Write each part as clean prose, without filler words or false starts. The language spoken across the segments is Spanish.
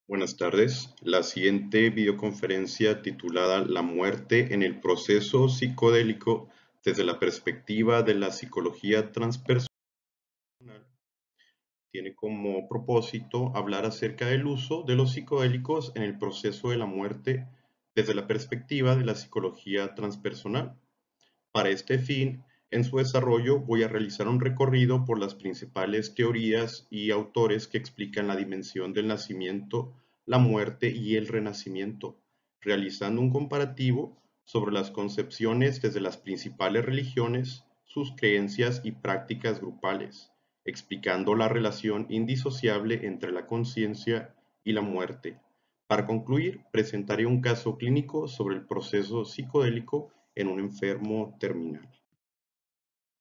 Buenas tardes. La siguiente videoconferencia titulada La muerte en el proceso psicodélico desde la perspectiva de la psicología transpersonal tiene como propósito hablar acerca del uso de los psicodélicos en el proceso de la muerte desde la perspectiva de la psicología transpersonal. Para este fin, en su desarrollo voy a realizar un recorrido por las principales teorías y autores que explican la dimensión del nacimiento, la muerte y el renacimiento, realizando un comparativo sobre las concepciones desde las principales religiones, sus creencias y prácticas grupales, explicando la relación indisociable entre la conciencia y la muerte. Para concluir, presentaré un caso clínico sobre el proceso psicodélico en un enfermo terminal.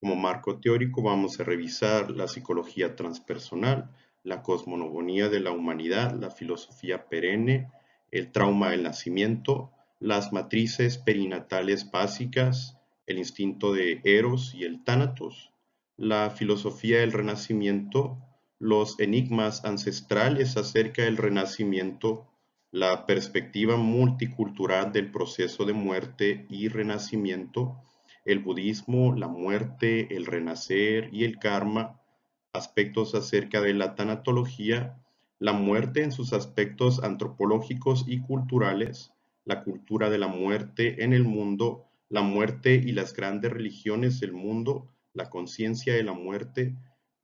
Como marco teórico vamos a revisar la psicología transpersonal, la cosmogonía de la humanidad, la filosofía perenne, el trauma del nacimiento, las matrices perinatales básicas, el instinto de Eros y el Tánatos, la filosofía del renacimiento, los enigmas ancestrales acerca del renacimiento, la perspectiva multicultural del proceso de muerte y renacimiento, el budismo, la muerte, el renacer y el karma, aspectos acerca de la tanatología, la muerte en sus aspectos antropológicos y culturales, la cultura de la muerte en el mundo, la muerte y las grandes religiones del mundo, la conciencia de la muerte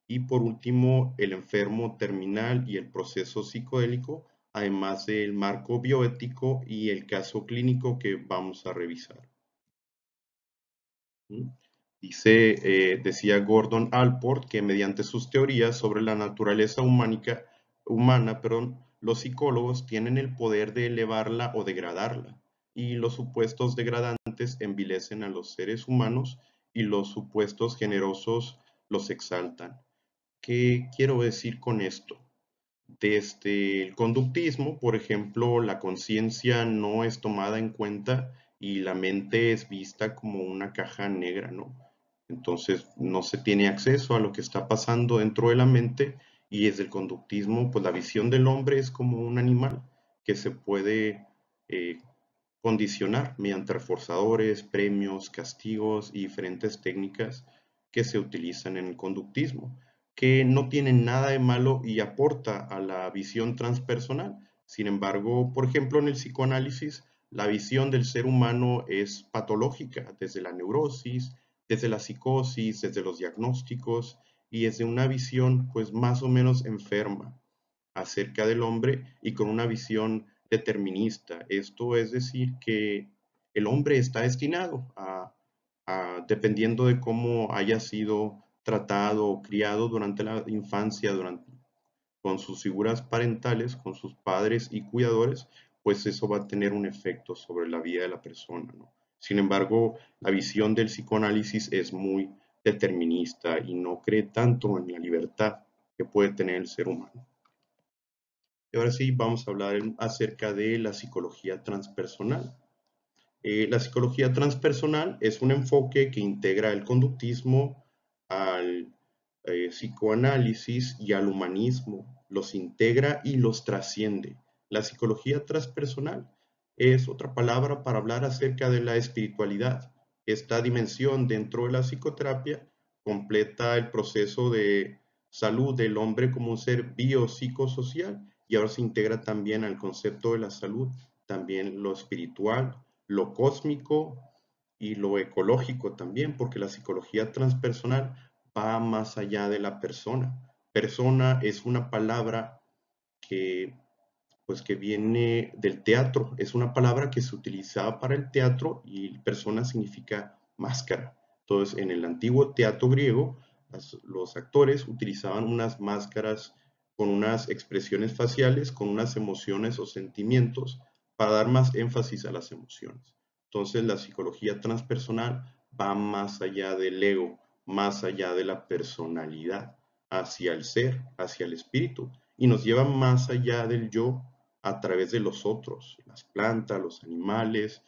y por último el enfermo terminal y el proceso psicodélico, además del marco bioético y el caso clínico que vamos a revisar. Decía Gordon Allport que mediante sus teorías sobre la naturaleza humana, los psicólogos tienen el poder de elevarla o degradarla, y los supuestos degradantes envilecen a los seres humanos y los supuestos generosos los exaltan. ¿Qué quiero decir con esto? Desde el conductismo, por ejemplo, la conciencia no es tomada en cuenta y la mente es vista como una caja negra, ¿no? Entonces no se tiene acceso a lo que está pasando dentro de la mente y desde el conductismo, pues la visión del hombre es como un animal que se puede eh, condicionar mediante reforzadores, premios, castigos y diferentes técnicas que se utilizan en el conductismo, que no tienen nada de malo y aporta a la visión transpersonal. Sin embargo, por ejemplo, en el psicoanálisis, la visión del ser humano es patológica, desde la neurosis, desde la psicosis, desde los diagnósticos y desde una visión pues más o menos enferma acerca del hombre y con una visión determinista. Esto es decir que el hombre está destinado dependiendo de cómo haya sido tratado o criado durante la infancia, con sus figuras parentales, con sus padres y cuidadores, pues eso va a tener un efecto sobre la vida de la persona, ¿no? Sin embargo, la visión del psicoanálisis es muy determinista y no cree tanto en la libertad que puede tener el ser humano. Y ahora sí, vamos a hablar acerca de la psicología transpersonal. La psicología transpersonal es un enfoque que integra el conductismo al psicoanálisis y al humanismo, los integra y los trasciende. La psicología transpersonal es otra palabra para hablar acerca de la espiritualidad. Esta dimensión dentro de la psicoterapia completa el proceso de salud del hombre como un ser biopsicosocial y ahora se integra también al concepto de la salud, también lo espiritual, lo cósmico y lo ecológico también, porque la psicología transpersonal va más allá de la persona. Persona es una palabra que, pues, que viene del teatro, es una palabra que se utilizaba para el teatro y persona significa máscara. Entonces, en el antiguo teatro griego, los actores utilizaban unas máscaras con unas expresiones faciales, con unas emociones o sentimientos para dar más énfasis a las emociones. Entonces, la psicología transpersonal va más allá del ego, más allá de la personalidad, hacia el ser, hacia el espíritu, y nos lleva más allá del yo a través de los otros, las plantas, los animales,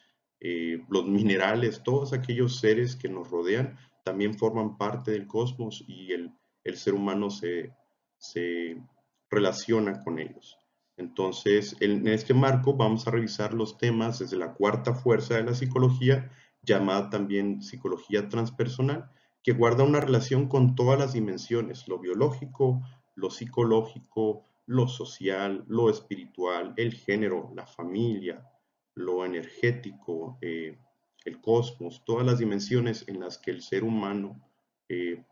los minerales, todos aquellos seres que nos rodean también forman parte del cosmos y el ser humano se relaciona con ellos. Entonces, en este marco vamos a revisar los temas desde la cuarta fuerza de la psicología, llamada también psicología transpersonal, que guarda una relación con todas las dimensiones, lo biológico, lo psicológico, lo social, lo espiritual, el género, la familia, lo energético, el cosmos, todas las dimensiones en las que el ser humano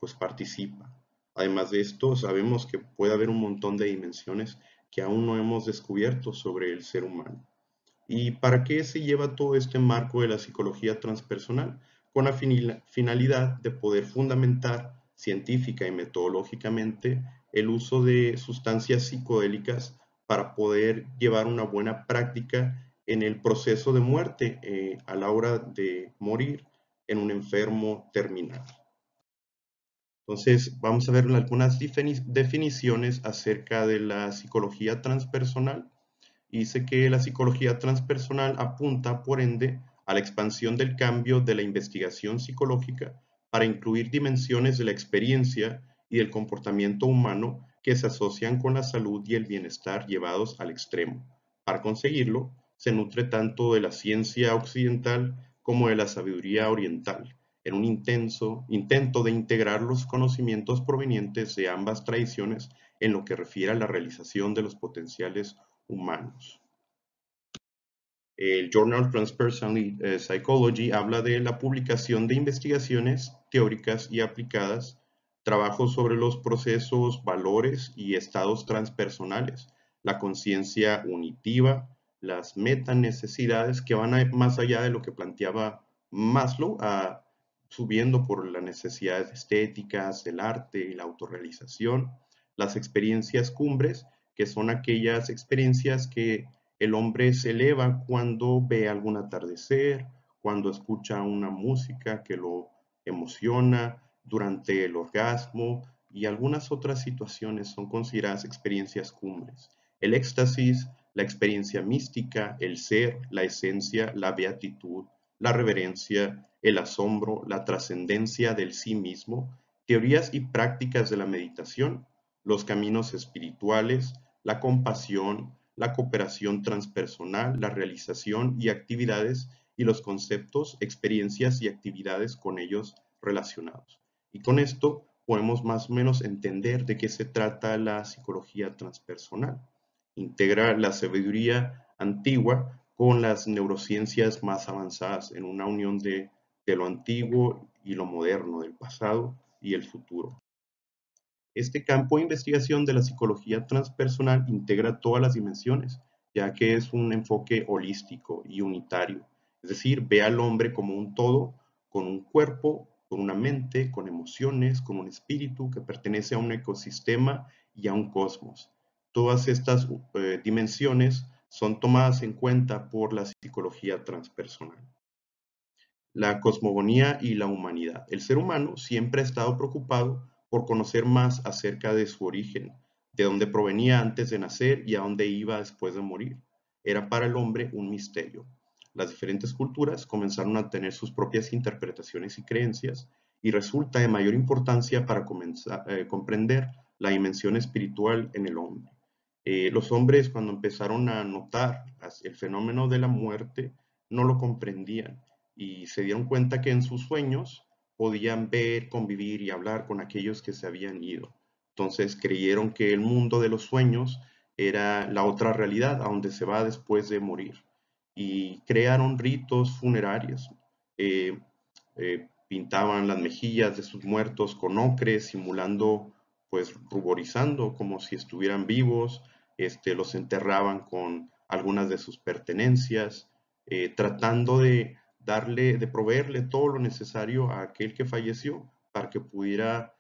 pues participa. Además de esto, sabemos que puede haber un montón de dimensiones que aún no hemos descubierto sobre el ser humano. ¿Y para qué se lleva todo este marco de la psicología transpersonal? Con la finalidad de poder fundamentar científica y metodológicamente el uso de sustancias psicodélicas para poder llevar una buena práctica en el proceso de muerte a la hora de morir en un enfermo terminal. Entonces, vamos a ver algunas definiciones acerca de la psicología transpersonal. Dice que la psicología transpersonal apunta, por ende, a la expansión del cambio de la investigación psicológica para incluir dimensiones de la experiencia y del comportamiento humano que se asocian con la salud y el bienestar llevados al extremo. Para conseguirlo, se nutre tanto de la ciencia occidental como de la sabiduría oriental, en un intento de integrar los conocimientos provenientes de ambas tradiciones en lo que refiere a la realización de los potenciales humanos. El Journal Transpersonal Psychology habla de la publicación de investigaciones teóricas y aplicadas, trabajos sobre los procesos, valores y estados transpersonales, la conciencia unitiva, las metanecesidades que van más allá de lo que planteaba Maslow, subiendo por las necesidades estéticas, el arte y la autorrealización, las experiencias cumbres, que son aquellas experiencias que el hombre se eleva cuando ve algún atardecer, cuando escucha una música que lo emociona, durante el orgasmo y algunas otras situaciones son consideradas experiencias cumbres. El éxtasis, la experiencia mística, el ser, la esencia, la beatitud, la reverencia, el asombro, la trascendencia del sí mismo, teorías y prácticas de la meditación, los caminos espirituales, la compasión, la cooperación transpersonal, la realización y actividades y los conceptos, experiencias y actividades con ellos relacionados. Y con esto podemos más o menos entender de qué se trata la psicología transpersonal. Integra la sabiduría antigua con las neurociencias más avanzadas en una unión de lo antiguo y lo moderno, del pasado y el futuro. Este campo de investigación de la psicología transpersonal integra todas las dimensiones, ya que es un enfoque holístico y unitario, es decir, ve al hombre como un todo, con un cuerpo, con una mente, con emociones, con un espíritu que pertenece a un ecosistema y a un cosmos. Todas estas dimensiones son tomadas en cuenta por la psicología transpersonal. La cosmogonía y la humanidad. El ser humano siempre ha estado preocupado por conocer más acerca de su origen, de dónde provenía antes de nacer y a dónde iba después de morir. Era para el hombre un misterio. Las diferentes culturas comenzaron a tener sus propias interpretaciones y creencias, y resulta de mayor importancia para comprender la dimensión espiritual en el hombre. Los hombres, cuando empezaron a notar el fenómeno de la muerte, no lo comprendían y se dieron cuenta que en sus sueños podían ver, convivir y hablar con aquellos que se habían ido. Entonces creyeron que el mundo de los sueños era la otra realidad, a donde se va después de morir. Y crearon ritos funerarios. Pintaban las mejillas de sus muertos con ocre, simulando, pues ruborizando como si estuvieran vivos. Los enterraban con algunas de sus pertenencias, tratando de proveerle todo lo necesario a aquel que falleció para que pudiera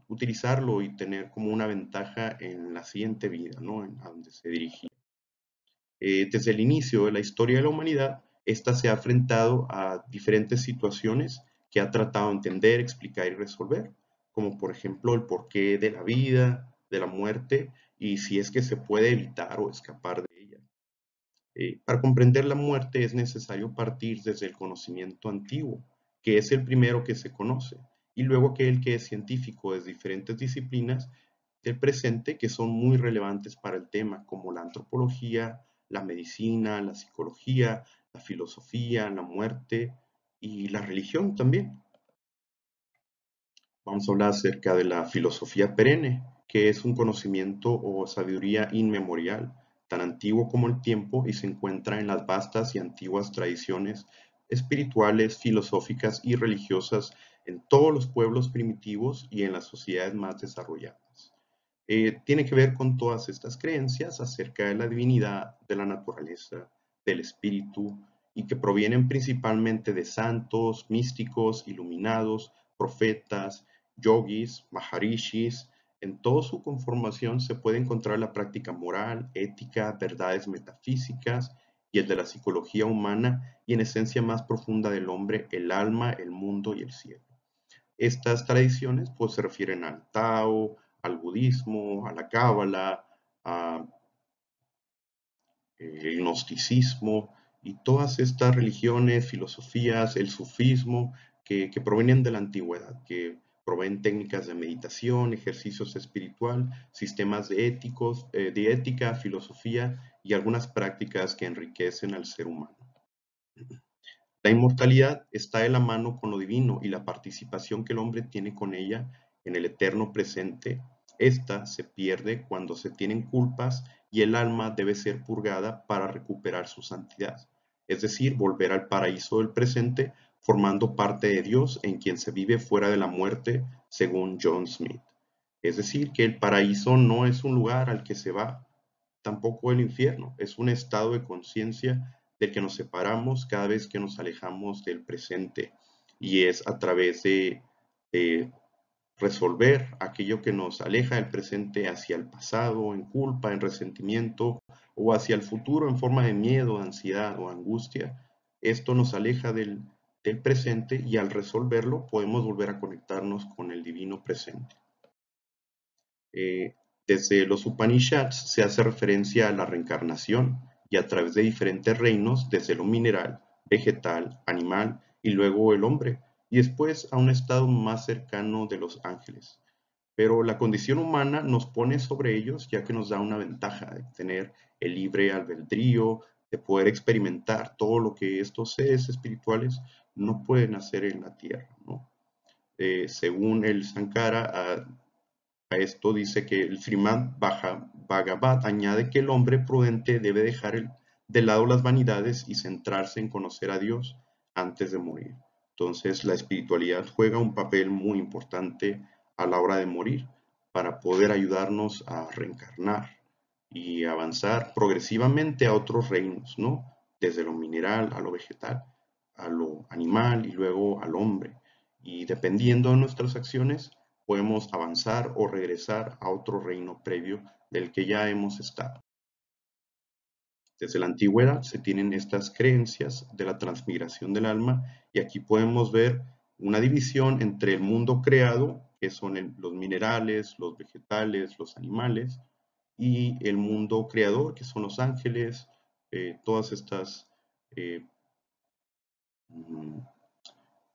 utilizarlo y tener como una ventaja en la siguiente vida, ¿no? A donde se dirigía. Desde el inicio de la historia de la humanidad, esta se ha enfrentado a diferentes situaciones que ha tratado de entender, explicar y resolver, como por ejemplo el porqué de la vida, de la muerte y si es que se puede evitar o escapar de ella. Para comprender la muerte es necesario partir desde el conocimiento antiguo, que es el primero que se conoce, y luego aquel que es científico de diferentes disciplinas del presente que son muy relevantes para el tema, como la antropología, la medicina, la psicología, la filosofía, la muerte y la religión también. Vamos a hablar acerca de la filosofía perenne, que es un conocimiento o sabiduría inmemorial, tan antiguo como el tiempo y se encuentra en las vastas y antiguas tradiciones espirituales, filosóficas y religiosas en todos los pueblos primitivos y en las sociedades más desarrolladas. Tiene que ver con todas estas creencias acerca de la divinidad, de la naturaleza, del espíritu, y que provienen principalmente de santos, místicos, iluminados, profetas, yogis, maharishis. En toda su conformación se puede encontrar la práctica moral, ética, verdades metafísicas y el de la psicología humana y en esencia más profunda del hombre, el alma, el mundo y el cielo. Estas tradiciones pues se refieren al Tao, al budismo, a la cábala, a el gnosticismo y todas estas religiones, filosofías, el sufismo, que provienen de la antigüedad, que proveen técnicas de meditación, ejercicios espiritual, sistemas de ética, filosofía y algunas prácticas que enriquecen al ser humano. La inmortalidad está de la mano con lo divino y la participación que el hombre tiene con ella en el eterno presente. Esta se pierde cuando se tienen culpas y el alma debe ser purgada para recuperar su santidad, es decir, volver al paraíso del presente, formando parte de Dios en quien se vive fuera de la muerte, según John Smith. Es decir, que el paraíso no es un lugar al que se va, tampoco el infierno, es un estado de conciencia del que nos separamos cada vez que nos alejamos del presente y es a través de resolver aquello que nos aleja del presente hacia el pasado en culpa, en resentimiento o hacia el futuro en forma de miedo, ansiedad o angustia. Esto nos aleja del presente y al resolverlo podemos volver a conectarnos con el divino presente. Eh, Desde los Upanishads se hace referencia a la reencarnación y a través de diferentes reinos, desde lo mineral, vegetal, animal y luego el hombre, y después a un estado más cercano de los ángeles. Pero la condición humana nos pone sobre ellos ya que nos da una ventaja de tener el libre albedrío, de poder experimentar todo lo que estos seres espirituales no pueden hacer en la tierra, ¿no? Según el Sankara, a esto dice que el Srimad Bhagavad añade que el hombre prudente debe dejar de lado las vanidades y centrarse en conocer a Dios antes de morir. Entonces la espiritualidad juega un papel muy importante a la hora de morir para poder ayudarnos a reencarnar y avanzar progresivamente a otros reinos, ¿no? Desde lo mineral a lo vegetal, a lo animal y luego al hombre. Y dependiendo de nuestras acciones, podemos avanzar o regresar a otro reino previo del que ya hemos estado. Desde la antigüedad se tienen estas creencias de la transmigración del alma y aquí podemos ver una división entre el mundo creado, que son los minerales, los vegetales, los animales, y el mundo creador, que son los ángeles, todas estas, eh, mm,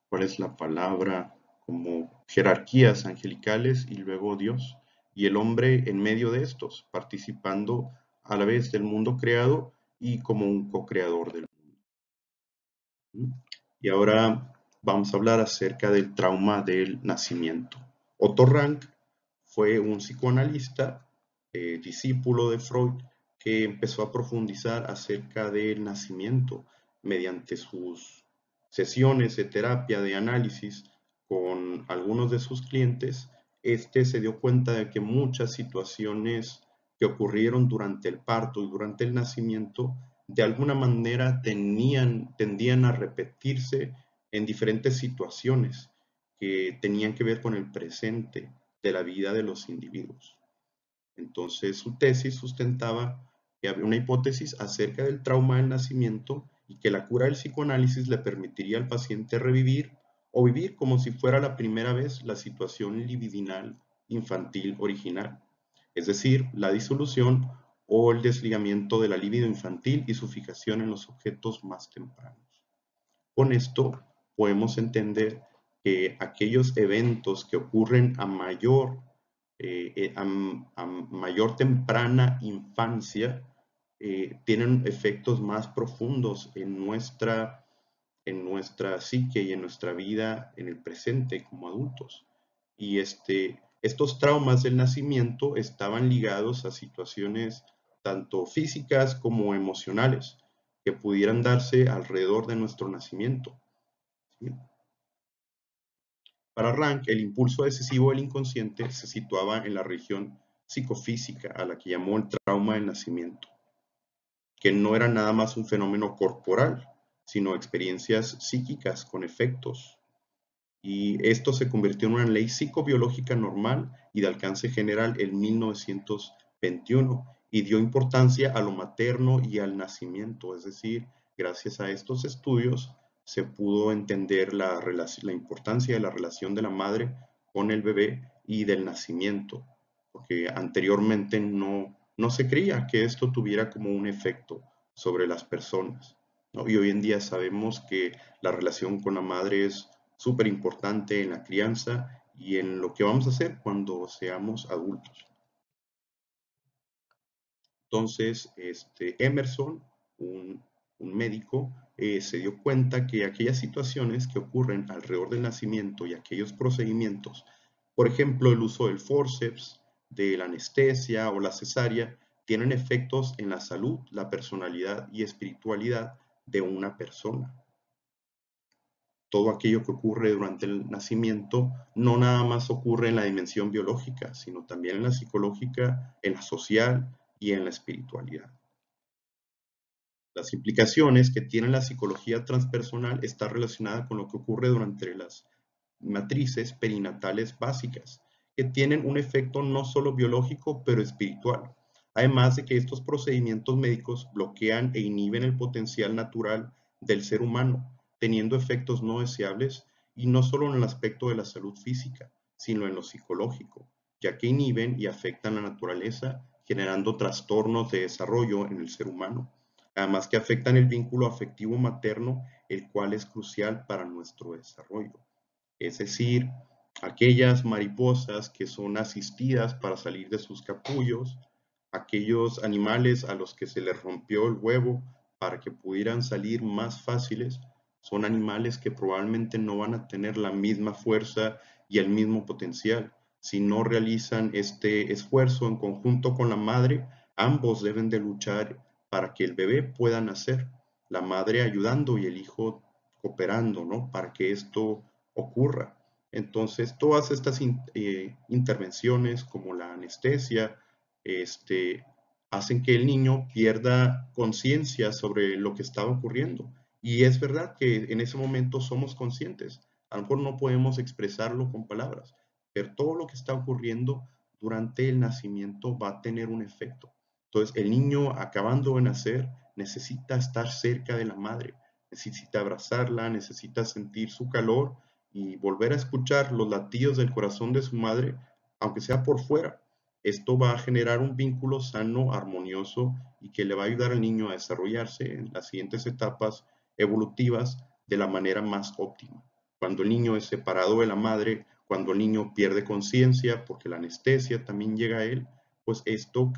¿cuál es la palabra? Como jerarquías angelicales y luego Dios, y el hombre en medio de estos, participando a la vez del mundo creado y como un co-creador del mundo. Y ahora vamos a hablar acerca del trauma del nacimiento. Otto Rank fue un psicoanalista, discípulo de Freud, que empezó a profundizar acerca del nacimiento mediante sus sesiones de terapia, de análisis con algunos de sus clientes. Este se dio cuenta de que muchas situaciones que ocurrieron durante el parto y durante el nacimiento de alguna manera tendían a repetirse en diferentes situaciones que tenían que ver con el presente de la vida de los individuos. Entonces su tesis sustentaba que había una hipótesis acerca del trauma del nacimiento y que la cura del psicoanálisis le permitiría al paciente revivir o vivir como si fuera la primera vez la situación libidinal infantil original, es decir, la disolución o el desligamiento de la libido infantil y su fijación en los objetos más tempranos. Con esto podemos entender que aquellos eventos que ocurren a mayor a mayor temprana infancia, tienen efectos más profundos en nuestra psique y en nuestra vida en el presente como adultos. Y estos traumas del nacimiento estaban ligados a situaciones tanto físicas como emocionales que pudieran darse alrededor de nuestro nacimiento, ¿sí? Para Rank, el impulso excesivo del inconsciente se situaba en la región psicofísica, a la que llamó el trauma del nacimiento, que no era nada más un fenómeno corporal, sino experiencias psíquicas con efectos. Y esto se convirtió en una ley psicobiológica normal y de alcance general en 1921 y dio importancia a lo materno y al nacimiento. Es decir, gracias a estos estudios se pudo entender la importancia de la relación de la madre con el bebé y del nacimiento, porque anteriormente no se creía que esto tuviera como un efecto sobre las personas, ¿no? Y hoy en día sabemos que la relación con la madre es súper importante en la crianza y en lo que vamos a hacer cuando seamos adultos. Entonces, Emerson, un, un médico, se dio cuenta que aquellas situaciones que ocurren alrededor del nacimiento y aquellos procedimientos, por ejemplo, el uso del forceps, de la anestesia o la cesárea, tienen efectos en la salud, la personalidad y espiritualidad de una persona. Todo aquello que ocurre durante el nacimiento no nada más ocurre en la dimensión biológica, sino también en la psicológica, en la social y en la espiritualidad. Las implicaciones que tiene la psicología transpersonal está relacionada con lo que ocurre durante las matrices perinatales básicas, que tienen un efecto no solo biológico, pero espiritual. Además de que estos procedimientos médicos bloquean e inhiben el potencial natural del ser humano, teniendo efectos no deseables y no solo en el aspecto de la salud física, sino en lo psicológico, ya que inhiben y afectan la naturaleza, generando trastornos de desarrollo en el ser humano. Además que afectan el vínculo afectivo materno, el cual es crucial para nuestro desarrollo. Es decir, aquellas mariposas que son asistidas para salir de sus capullos, aquellos animales a los que se les rompió el huevo para que pudieran salir más fáciles, son animales que probablemente no van a tener la misma fuerza y el mismo potencial. Si no realizan este esfuerzo en conjunto con la madre, ambos deben de luchar para que el bebé pueda nacer, la madre ayudando y el hijo cooperando, ¿no? Para que esto ocurra. Entonces, todas estas intervenciones como la anestesia, hacen que el niño pierda conciencia sobre lo que estaba ocurriendo. Y es verdad que en ese momento somos conscientes. A lo mejor no podemos expresarlo con palabras, pero todo lo que está ocurriendo durante el nacimiento va a tener un efecto. Entonces, el niño acabando de nacer necesita estar cerca de la madre, necesita abrazarla, necesita sentir su calor y volver a escuchar los latidos del corazón de su madre, aunque sea por fuera. Esto va a generar un vínculo sano, armonioso y que le va a ayudar al niño a desarrollarse en las siguientes etapas evolutivas de la manera más óptima. Cuando el niño es separado de la madre, cuando el niño pierde conciencia porque la anestesia también llega a él, pues esto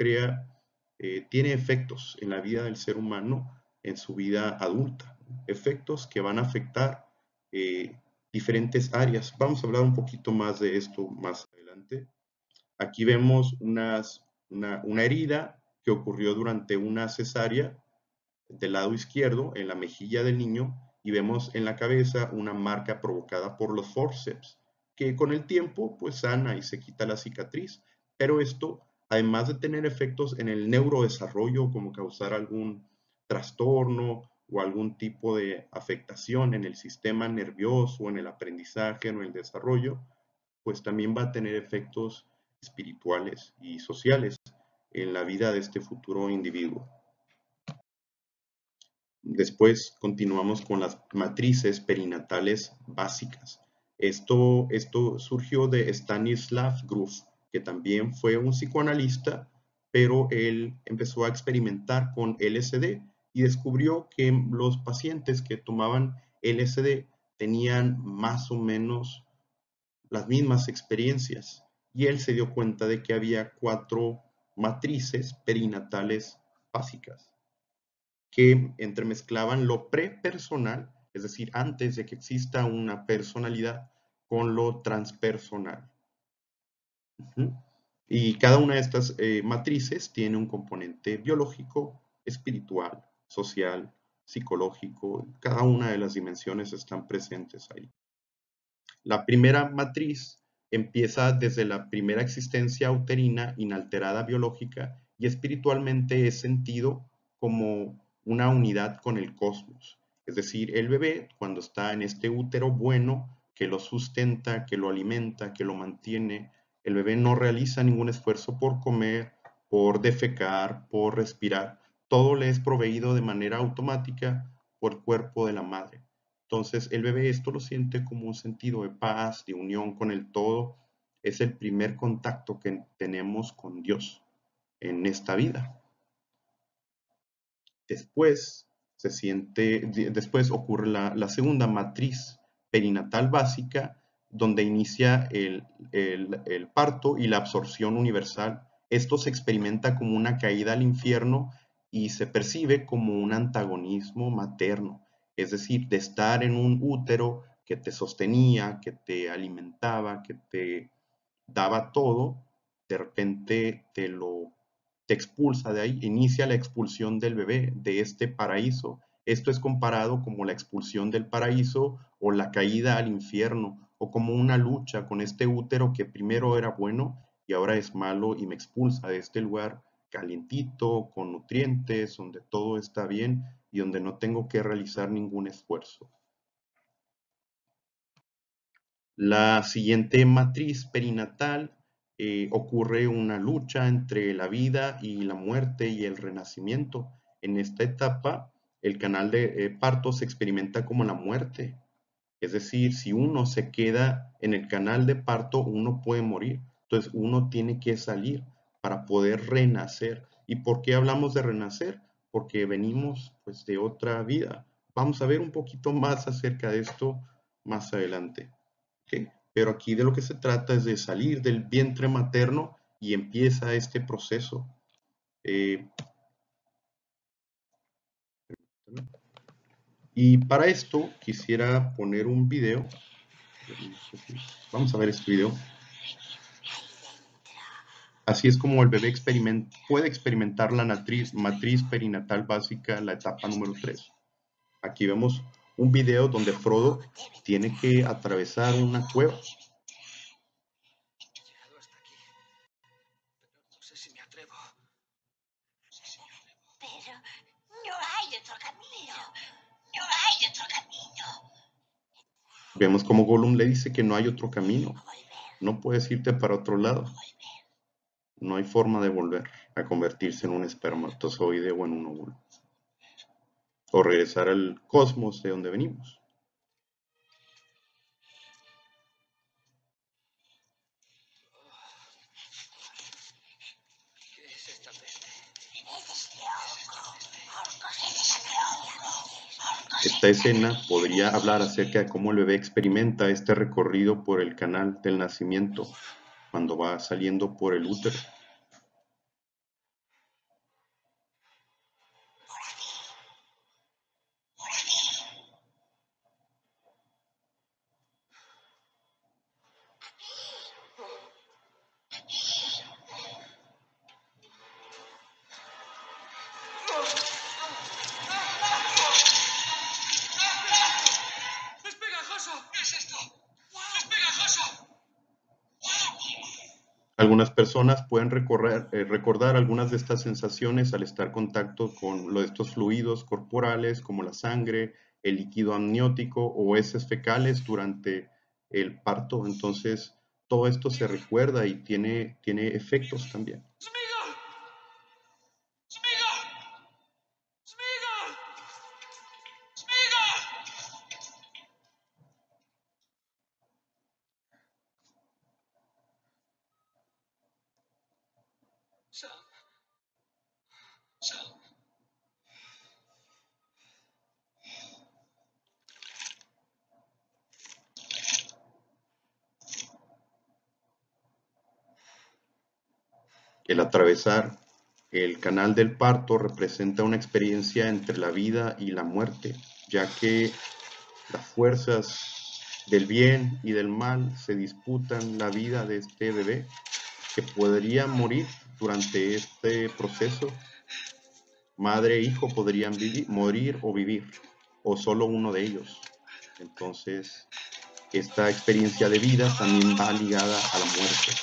tiene efectos en la vida del ser humano en su vida adulta, efectos que van a afectar diferentes áreas. Vamos a hablar un poquito más de esto más adelante. Aquí vemos una herida que ocurrió durante una cesárea del lado izquierdo en la mejilla del niño y vemos en la cabeza una marca provocada por los forceps, que con el tiempo pues sana y se quita la cicatriz. Pero esto, además de tener efectos en el neurodesarrollo, como causar algún trastorno o algún tipo de afectación en el sistema nervioso, o en el aprendizaje, o en el desarrollo, pues también va a tener efectos espirituales y sociales en la vida de este futuro individuo. Después continuamos con las matrices perinatales básicas. Esto surgió de Stanislav Grof, que también fue un psicoanalista, pero él empezó a experimentar con LSD y descubrió que los pacientes que tomaban LSD tenían más o menos las mismas experiencias y él se dio cuenta de que había 4 matrices perinatales básicas que entremezclaban lo prepersonal, es decir, antes de que exista una personalidad, con lo transpersonal. Y cada una de estas matrices tiene un componente biológico, espiritual, social, psicológico. Cada una de las dimensiones están presentes ahí. La primera matriz empieza desde la primera existencia uterina inalterada biológica y espiritualmente es sentido como una unidad con el cosmos. Es decir, el bebé, cuando está en este útero bueno, que lo sustenta, que lo alimenta, que lo mantiene, el bebé no realiza ningún esfuerzo por comer, por defecar, por respirar. Todo le es proveído de manera automática por el cuerpo de la madre. Entonces, el bebé esto lo siente como un sentido de paz, de unión con el todo. Es el primer contacto que tenemos con Dios en esta vida. Después después ocurre la segunda matriz perinatal básica, donde inicia el parto y la absorción universal. Esto se experimenta como una caída al infierno y se percibe como un antagonismo materno, es decir, de estar en un útero que te sostenía, que te alimentaba, que te daba todo, de repente te expulsa de ahí, inicia la expulsión del bebé de este paraíso. Esto es comparado como la expulsión del paraíso o la caída al infierno o como una lucha con este útero que primero era bueno y ahora es malo y me expulsa de este lugar calientito, con nutrientes, donde todo está bien y donde no tengo que realizar ningún esfuerzo. La siguiente matriz perinatal ocurre una lucha entre la vida y la muerte y el renacimiento. En esta etapa, el canal de parto se experimenta como la muerte. Es decir, si uno se queda en el canal de parto, uno puede morir. Entonces, uno tiene que salir para poder renacer. ¿Y por qué hablamos de renacer? Porque venimos pues de otra vida. Vamos a ver un poquito más acerca de esto más adelante. ¿Okay? Pero aquí de lo que se trata es de salir del vientre materno y empieza este proceso. Y para esto quisiera poner un video. Vamos a ver este video. Así es como el bebé puede experimentar la matriz perinatal básica, la etapa número 3. Aquí vemos un video donde Frodo tiene que atravesar una cueva. Vemos como Gollum le dice que no hay otro camino. No puedes irte para otro lado. No hay forma de volver a convertirse en un espermatozoide o en un óvulo. O regresar al cosmos de donde venimos. Esta escena podría hablar acerca de cómo el bebé experimenta este recorrido por el canal del nacimiento cuando va saliendo por el útero. Algunas personas pueden recordar algunas de estas sensaciones al estar en contacto con estos fluidos corporales como la sangre, el líquido amniótico o heces fecales durante el parto. Entonces, todo esto se recuerda y tiene efectos también. El atravesar el canal del parto representa una experiencia entre la vida y la muerte, ya que las fuerzas del bien y del mal se disputan la vida de este bebé, que podría morir durante este proceso. Madre e hijo podrían morir o vivir, o solo uno de ellos. Entonces, esta experiencia de vida también va ligada a la muerte.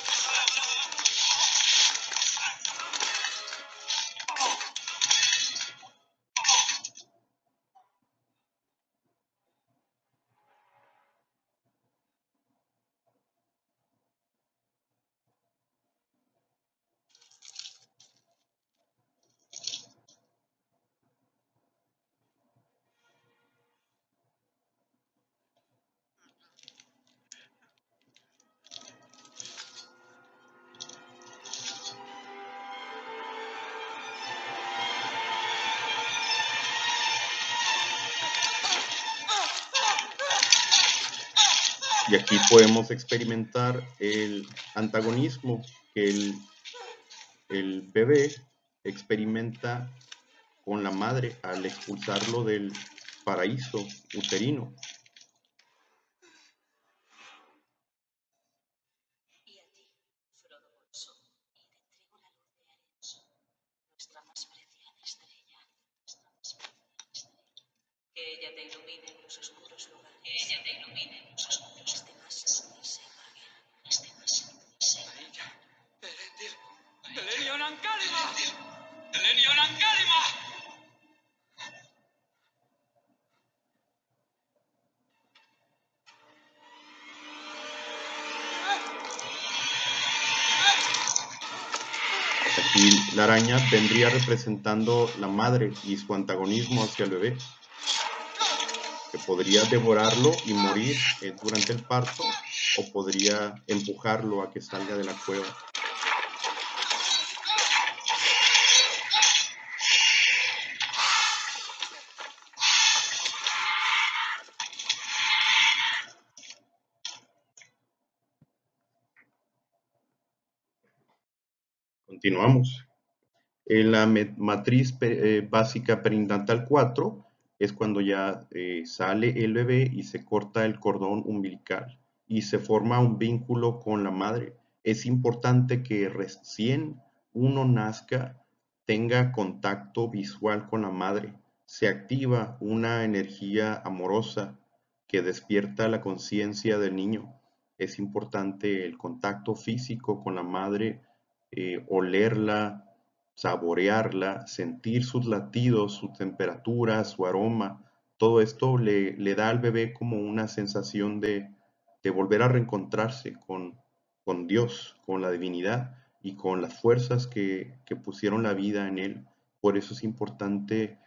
Y aquí podemos experimentar el antagonismo que el bebé experimenta con la madre al expulsarlo del paraíso uterino. Y a ti, Frodo Bolsón, y te entrego la luz de Arenzo, nuestra más preciada estrella. Que ella te ilumine en los oscuros lugares. Que ella te ilumine en los oscuros. Este más luz se apague. Este más luz se apague. Elendil. Elenion Ankálima. Elenion Ankálima. Aquí la araña vendría representando la madre y su antagonismo hacia el bebé, que podría devorarlo y morir durante el parto, o podría empujarlo a que salga de la cueva. Continuamos. En la matriz básica perinatal 4 es cuando ya sale el bebé y se corta el cordón umbilical y se forma un vínculo con la madre. Es importante que recién uno nazca tenga contacto visual con la madre. Se activa una energía amorosa que despierta la conciencia del niño. Es importante el contacto físico con la madre, olerla, saborearla, sentir sus latidos, su temperatura, su aroma. Todo esto le da al bebé como una sensación de volver a reencontrarse con Dios, con la divinidad y con las fuerzas que pusieron la vida en él. Por eso es importante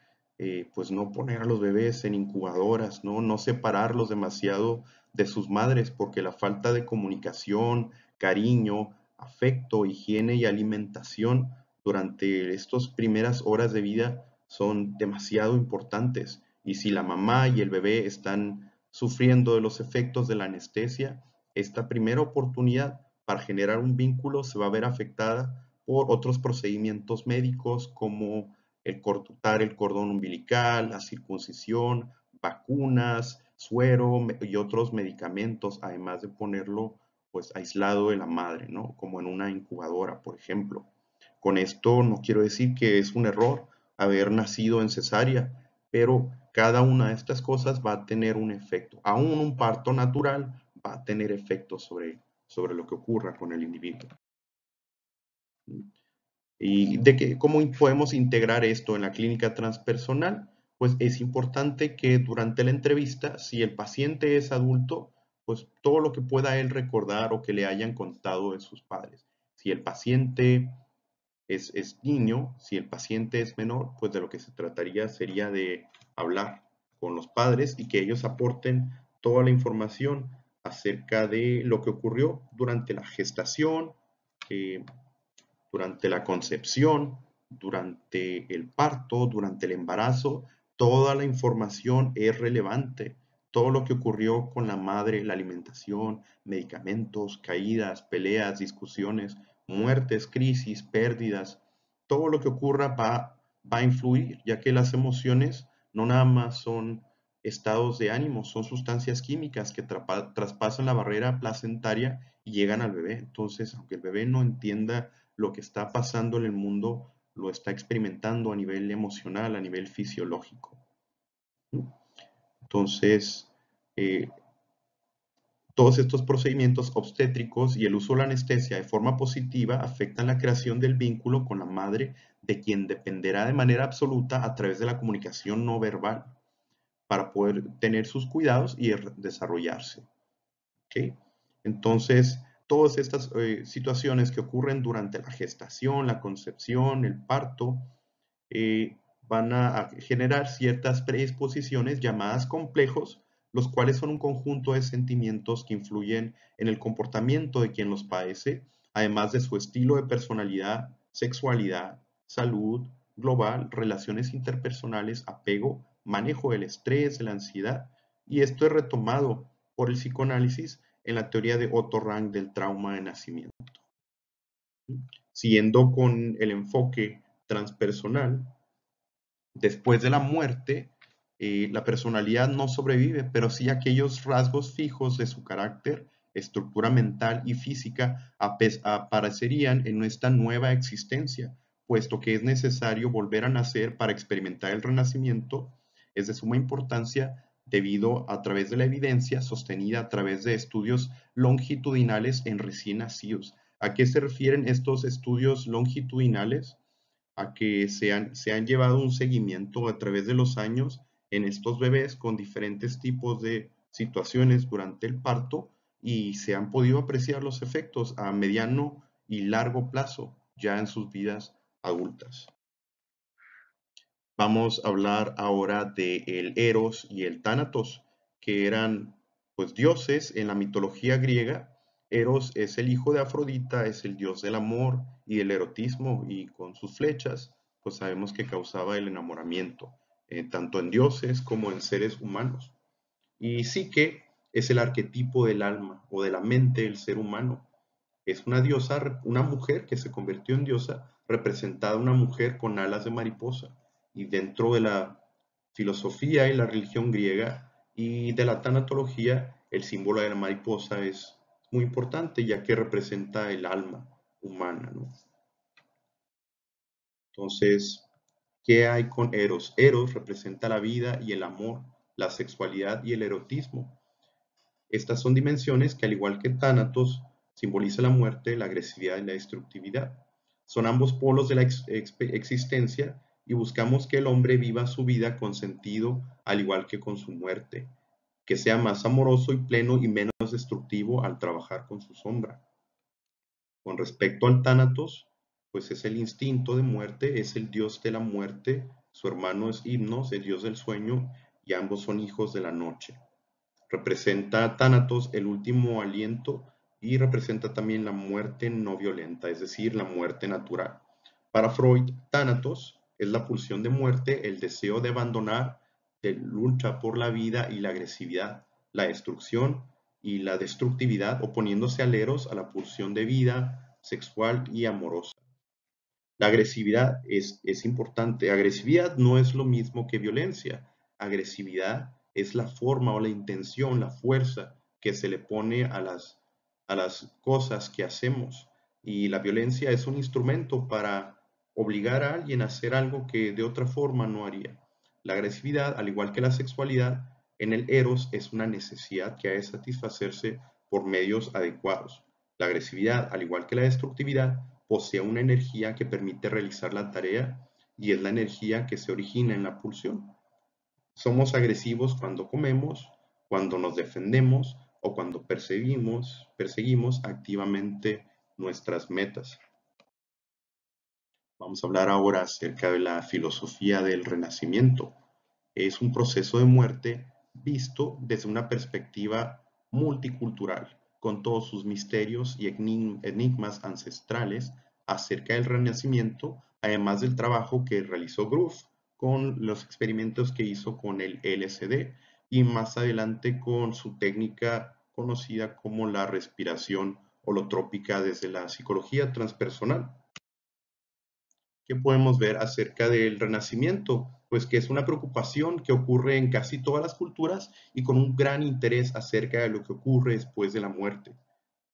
pues no poner a los bebés en incubadoras, no separarlos demasiado de sus madres, porque la falta de comunicación, cariño, afecto, higiene y alimentación durante estas primeras horas de vida son demasiado importantes. Y si la mamá y el bebé están sufriendo de los efectos de la anestesia, esta primera oportunidad para generar un vínculo se va a ver afectada por otros procedimientos médicos como el cortar el cordón umbilical, la circuncisión, vacunas, suero y otros medicamentos, además de ponerlo pues aislado de la madre, ¿no? Como en una incubadora, por ejemplo. Con esto no quiero decir que es un error haber nacido en cesárea, pero cada una de estas cosas va a tener un efecto. Aún un parto natural va a tener efectos sobre lo que ocurra con el individuo. ¿Y cómo podemos integrar esto en la clínica transpersonal? Pues es importante que durante la entrevista, si el paciente es adulto, pues todo lo que pueda él recordar o que le hayan contado de sus padres. Si el paciente es niño, si el paciente es menor, pues de lo que se trataría sería de hablar con los padres y que ellos aporten toda la información acerca de lo que ocurrió durante la gestación, eh, durante la concepción, durante el parto, durante el embarazo. Toda la información es relevante. Todo lo que ocurrió con la madre, la alimentación, medicamentos, caídas, peleas, discusiones, muertes, crisis, pérdidas, todo lo que ocurra va a influir, ya que las emociones no nada más son estados de ánimo, son sustancias químicas que traspasan la barrera placentaria y llegan al bebé. Entonces, aunque el bebé no entienda lo que está pasando en el mundo, lo está experimentando a nivel emocional, a nivel fisiológico. Entonces, todos estos procedimientos obstétricos y el uso de la anestesia de forma positiva afectan la creación del vínculo con la madre, de quien dependerá de manera absoluta a través de la comunicación no verbal para poder tener sus cuidados y desarrollarse. ¿Okay? Entonces, todas estas situaciones que ocurren durante la gestación, la concepción, el parto, van a generar ciertas predisposiciones llamadas complejos, los cuales son un conjunto de sentimientos que influyen en el comportamiento de quien los padece, además de su estilo de personalidad, sexualidad, salud global, relaciones interpersonales, apego, manejo del estrés, de la ansiedad, y esto es retomado por el psicoanálisis en la teoría de Otto Rank del trauma de nacimiento. Siguiendo con el enfoque transpersonal, después de la muerte, la personalidad no sobrevive, pero sí aquellos rasgos fijos de su carácter, estructura mental y física aparecerían en nuestra nueva existencia, puesto que es necesario volver a nacer para experimentar el renacimiento. Es de suma importancia debido a través de la evidencia sostenida a través de estudios longitudinales en recién nacidos. ¿A qué se refieren estos estudios longitudinales? A que se han llevado un seguimiento a través de los años en estos bebés con diferentes tipos de situaciones durante el parto y se han podido apreciar los efectos a mediano y largo plazo ya en sus vidas adultas. Vamos a hablar ahora del Eros y el Tánatos, que eran pues dioses en la mitología griega. Eros es el hijo de Afrodita, es el dios del amor y del erotismo, y con sus flechas pues sabemos que causaba el enamoramiento, tanto en dioses como en seres humanos. Y Psique es el arquetipo del alma o de la mente del ser humano. Es una diosa, una mujer que se convirtió en diosa, representada una mujer con alas de mariposa. Y dentro de la filosofía y la religión griega y de la tanatología, el símbolo de la mariposa es muy importante, ya que representa el alma humana, ¿no? Entonces, ¿qué hay con Eros? Eros representa la vida y el amor, la sexualidad y el erotismo. Estas son dimensiones que, al igual que Thanatos, simboliza la muerte, la agresividad y la destructividad. Son ambos polos de la existencia y buscamos que el hombre viva su vida con sentido, al igual que con su muerte, que sea más amoroso y pleno y menos destructivo al trabajar con su sombra. Con respecto al Thanatos, pues es el instinto de muerte, es el dios de la muerte, su hermano es Hipnos, el dios del sueño, y ambos son hijos de la noche. Representa a Thanatos el último aliento y representa también la muerte no violenta, es decir, la muerte natural. Para Freud, Thanatos es la pulsión de muerte, el deseo de abandonar, de lucha por la vida y la agresividad, la destrucción y la destructividad, oponiéndose al Eros, a la pulsión de vida, sexual y amorosa. La agresividad es importante. Agresividad no es lo mismo que violencia. Agresividad es la forma o la intención, la fuerza que se le pone a las cosas que hacemos. Y la violencia es un instrumento para obligar a alguien a hacer algo que de otra forma no haría. La agresividad, al igual que la sexualidad, en el Eros es una necesidad que ha de satisfacerse por medios adecuados. La agresividad, al igual que la destructividad, posee una energía que permite realizar la tarea y es la energía que se origina en la pulsión. Somos agresivos cuando comemos, cuando nos defendemos o cuando perseguimos activamente nuestras metas. Vamos a hablar ahora acerca de la filosofía del Renacimiento. Es un proceso de muerte visto desde una perspectiva multicultural, con todos sus misterios y enigmas ancestrales acerca del Renacimiento, además del trabajo que realizó Groove con los experimentos que hizo con el LSD y más adelante con su técnica conocida como la respiración holotrópica desde la psicología transpersonal. ¿Qué podemos ver acerca del renacimiento? Pues que es una preocupación que ocurre en casi todas las culturas y con un gran interés acerca de lo que ocurre después de la muerte.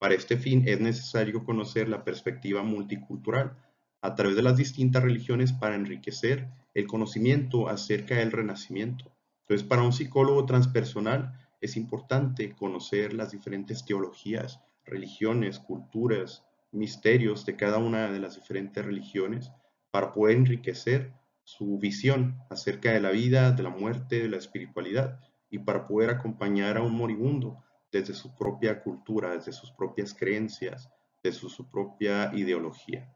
Para este fin es necesario conocer la perspectiva multicultural a través de las distintas religiones para enriquecer el conocimiento acerca del renacimiento. Entonces, para un psicólogo transpersonal es importante conocer las diferentes teologías, religiones, culturas, misterios de cada una de las diferentes religiones para poder enriquecer su visión acerca de la vida, de la muerte, de la espiritualidad y para poder acompañar a un moribundo desde su propia cultura, desde sus propias creencias, desde su propia ideología.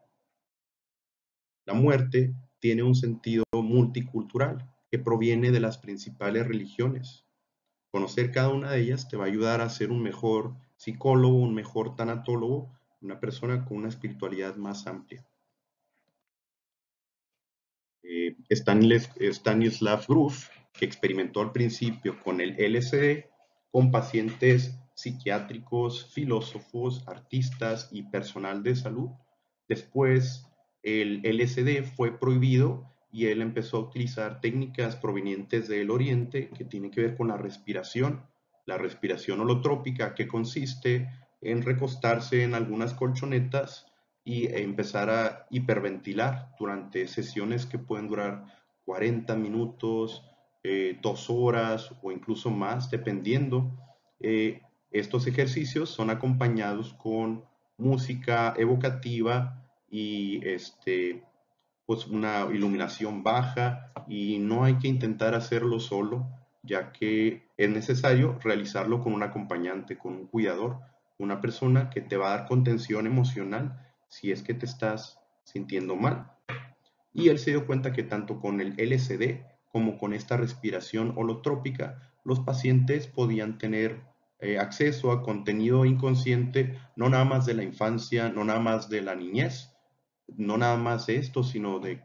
La muerte tiene un sentido multicultural que proviene de las principales religiones. Conocer cada una de ellas te va a ayudar a ser un mejor psicólogo, un mejor tanatólogo, una persona con una espiritualidad más amplia. Stanislav Grof, que experimentó al principio con el LSD, con pacientes psiquiátricos, filósofos, artistas y personal de salud. Después el LSD fue prohibido y él empezó a utilizar técnicas provenientes del oriente que tienen que ver con la respiración holotrópica, que consiste en recostarse en algunas colchonetas y empezar a hiperventilar durante sesiones que pueden durar 40 minutos, 2 horas o incluso más, dependiendo. Estos ejercicios son acompañados con música evocativa y pues una iluminación baja, y no hay que intentar hacerlo solo, ya que es necesario realizarlo con un acompañante, con un cuidador, una persona que te va a dar contención emocional si es que te estás sintiendo mal. Y él se dio cuenta que tanto con el LSD como con esta respiración holotrópica, los pacientes podían tener acceso a contenido inconsciente, no nada más de la infancia, no nada más de la niñez, no nada más de esto, sino de